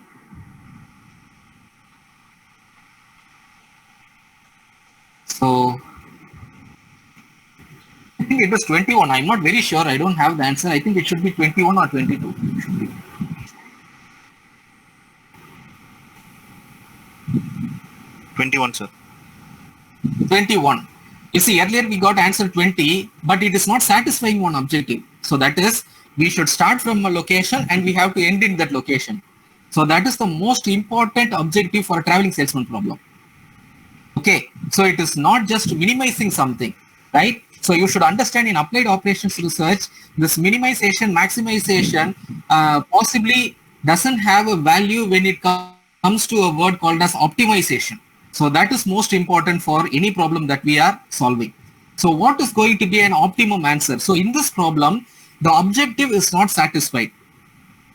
So I think it was 21. I'm not very sure. I don't have the answer. I think it should be 21 or 22. It should be. $21, sir. 21. You see, earlier we got answer 20, but it is not satisfying one objective. So that is, we should start from a location and we have to end in that location. So that is the most important objective for a traveling salesman problem. Okay, so it is not just minimizing something, right? So you should understand in applied operations research, this minimization, maximization possibly doesn't have a value when it comes to a word called as optimization. So that is most important for any problem that we are solving. So what is going to be an optimum answer? So in this problem, the objective is not satisfied,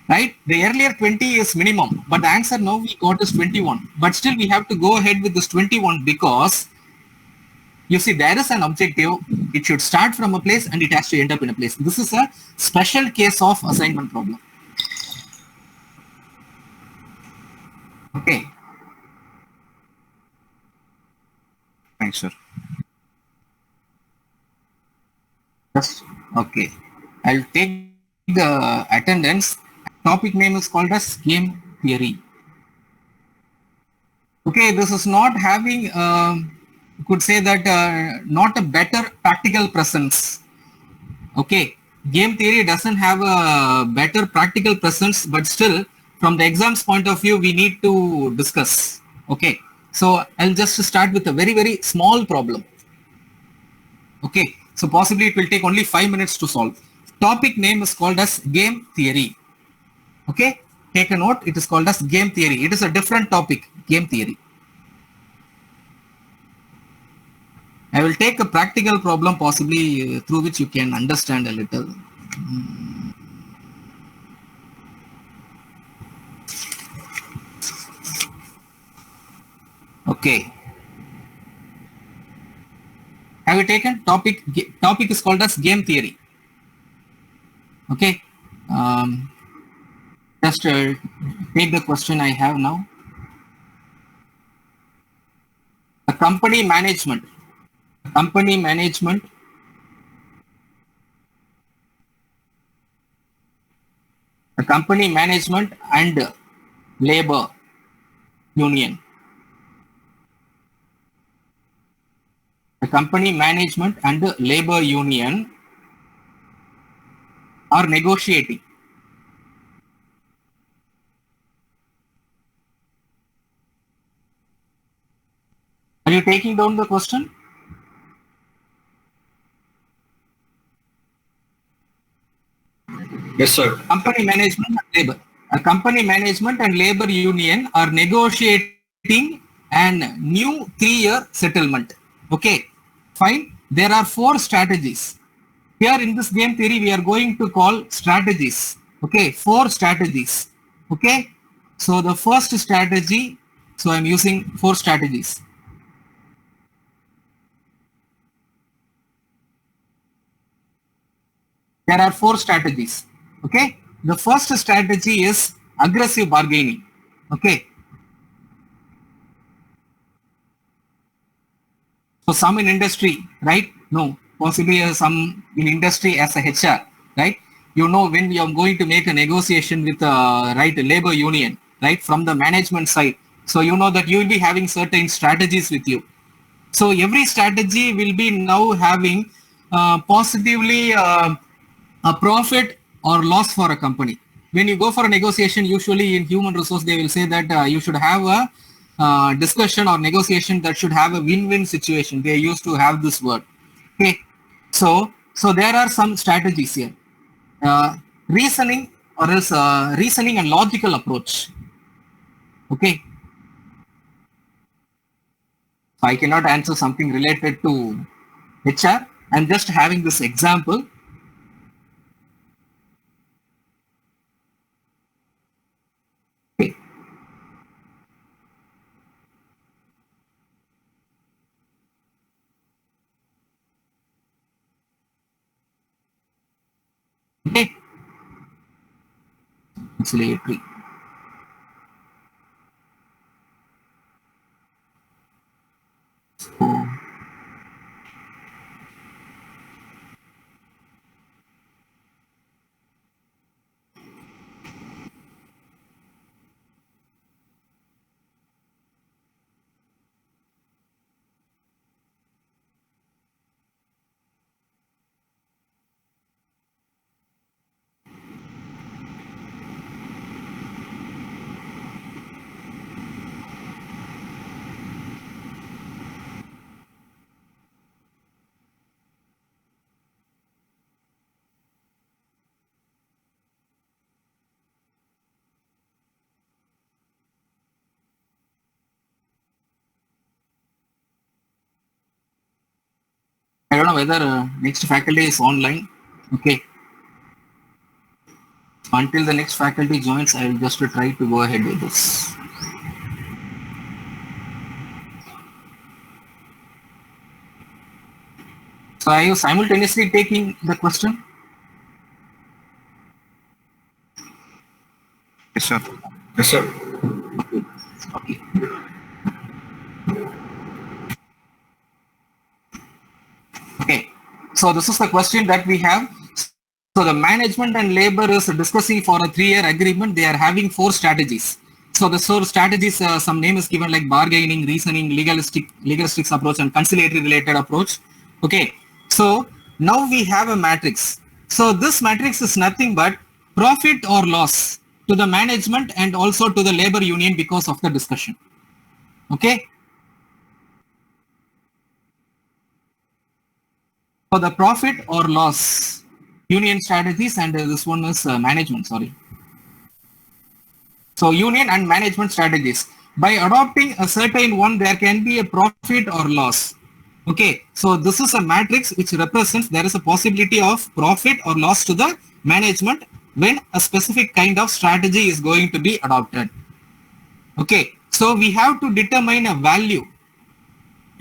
right? The earlier 20 is minimum, but the answer now we got is 21. But still we have to go ahead with this 21 because you see there is an objective. It should start from a place and it has to end up in a place. This is a special case of assignment problem. Okay. Thanks, sir. Just okay. I'll take the attendance. Topic name is called as game theory. Okay, this is not having, you could say that not a better practical presence. Okay, game theory doesn't have a better practical presence, but still from the exam's point of view, we need to discuss. Okay, so I'll just start with a very, very small problem. Okay, so possibly it will take only 5 minutes to solve. Topic name is called as game theory. Okay, take a note, it is called as game theory. It is a different topic, game theory. I will take a practical problem possibly through which you can understand a little. Okay. Have you taken topic? Topic is called as game theory. Okay. Just take the question I have now. A company management. Company management. A company management and labor union. The company management and the labor union are negotiating. Are you taking down the question? Yes, sir. Company management and labor. A company management and labor union are negotiating an new 3-year settlement. Okay, fine. There are 4 strategies. Here in this game theory, we are going to call strategies. Okay, 4 strategies. Okay, so the first strategy, so I'm using 4 strategies. There are 4 strategies. Okay, the first strategy is aggressive bargaining. Okay, so some in industry, right? No, possibly some in industry as a HR, right? You know, when you are going to make a negotiation with right labor union, right, from the management side, so you know that you will be having certain strategies with you. So every strategy will be now having positively a profit or loss for a company. When you go for a negotiation, usually in human resource, they will say that you should have a discussion or negotiation that should have a win-win situation. They used to have this word. Okay, so there are some strategies here. Reasoning or else reasoning and logical approach. Okay, so I cannot answer something related to HR. I'm just having this example. Okay. Okay. Conciliatory. So, I don't know whether next faculty is online. Okay. Until the next faculty joins, I will just try to go ahead with this. So are you simultaneously taking the question? Yes, sir. Yes, sir. Okay. Okay. So this is the question that we have. So the management and labor is discussing for a 3-year agreement. They are having 4 strategies. So the 4 strategies, some name is given like bargaining, reasoning, legalistic approach, and conciliatory related approach. Okay. So now we have a matrix. So this matrix is nothing but profit or loss to the management and also to the labor union because of the discussion. Okay. For the profit or loss, union strategies, and this one is management, sorry. So union and management strategies. By adopting a certain one, there can be a profit or loss. Okay, so this is a matrix which represents there is a possibility of profit or loss to the management when a specific kind of strategy is going to be adopted. Okay, so we have to determine a value.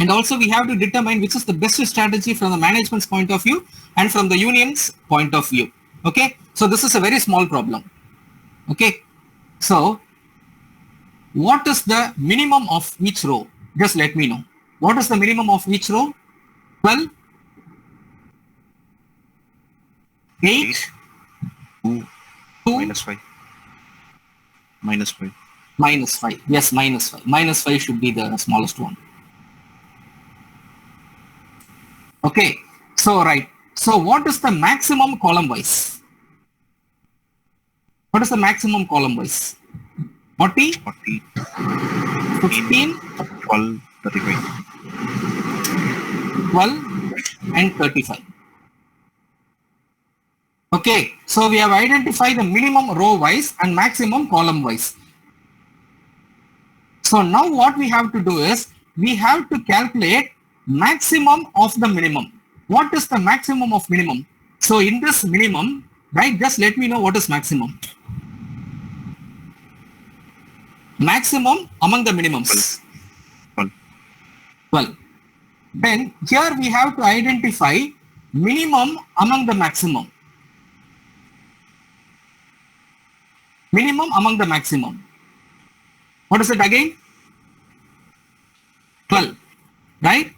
And also we have to determine which is the best strategy from the management's point of view and from the union's point of view. Okay, so this is a very small problem. Okay, so what is the minimum of each row? Just let me know. What is the minimum of each row? 12, 8, 2, 2, minus 5. Minus 5. minus 5. Yes, minus 5. Minus 5 should be the smallest one. Okay, so right. So what is the maximum column wise? What is the maximum column wise? 40, 40, 15, 12, 35. 12 and 35. Okay, so we have identified the minimum row wise and maximum column wise. So now what we have to do is we have to calculate maximum of the minimum. What is the maximum of minimum? So in this minimum, right, just let me know what is maximum. Maximum among the minimums. 12. Then here we have to identify minimum among the maximum. Minimum among the maximum. What is it again? 12. Right?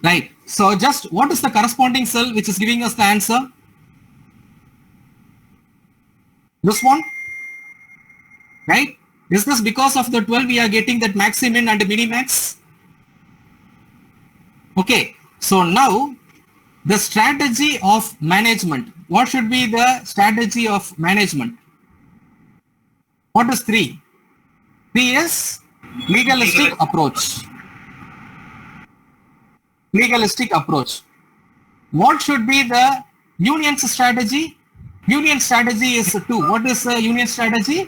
Right. So just what is the corresponding cell which is giving us the answer? This one? Right? Is this because of the 12 we are getting that maximin and minimax? Okay. So now the strategy of management. What should be the strategy of management? What is 3? 3 is legalistic approach. Legalistic approach. What should be the union's strategy? Union strategy is 2. What is the union strategy?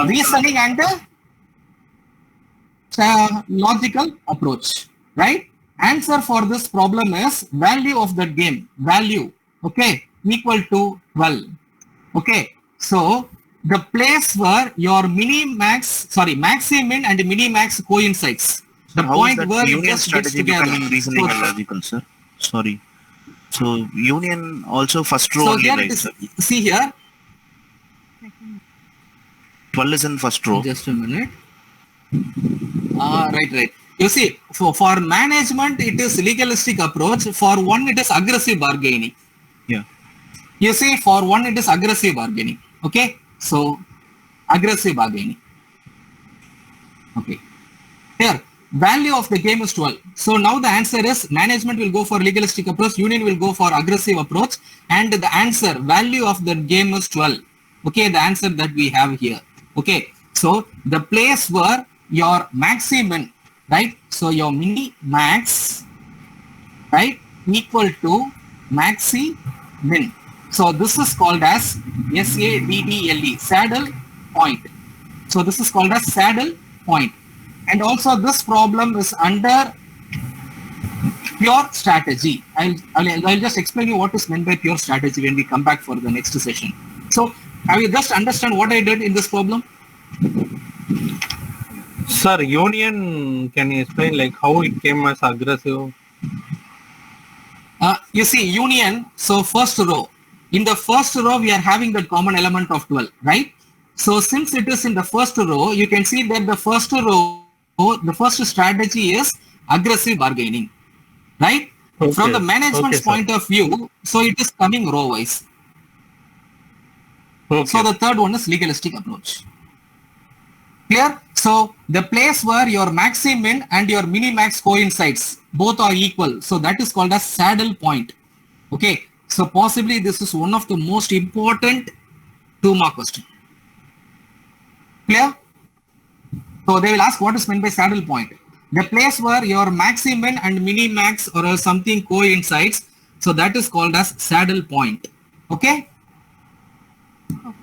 Reasoning and logical approach. Right? Answer for this problem is value of that game. Value. Okay. Equal to 12. Okay. So the place where your maximin and minimax coincides. The How point is that where it union just gets strategy together. becoming reasoning So- and logical, sir? Sorry. So union also first row So only, here right, it is, sir? see here, 12 is in first row. just a minute. Right. You see, for management, it is legalistic approach. For one, it is aggressive bargaining. Yeah. You see, for one, it is aggressive bargaining. Okay. So, aggressive bargaining. Okay. Here, value of the game is 12. So now the answer is management will go for legalistic approach, union will go for aggressive approach, and the answer, value of the game is 12. Okay, the answer that we have here. Okay, so the place where your maximin, right? So your mini max, right, equal to maxi min. So this is called as SADDLE, saddle point. So this is called as saddle point. And also this problem is under pure strategy. I'll just explain you what is meant by pure strategy when we come back for the next session. So have you just understand what I did in this problem? Sir, union, can you explain like how it came as aggressive? You see union, so first row. In the first row, we are having the common element of 12, right? So since it is in the first row, you can see that the first row, the first strategy is aggressive bargaining, right? Okay. From the management's Okay, sir. point of view, so it is coming row wise. Okay. So the third one is legalistic approach. Clear? So the place where your maximin and your minimax coincides, both are equal. So that is called as saddle point. Okay. So possibly this is one of the most important 2-mark question. Clear? So they will ask what is meant by saddle point. The place where your maximin and minimax or something coincides. So that is called as saddle point. Okay? Okay.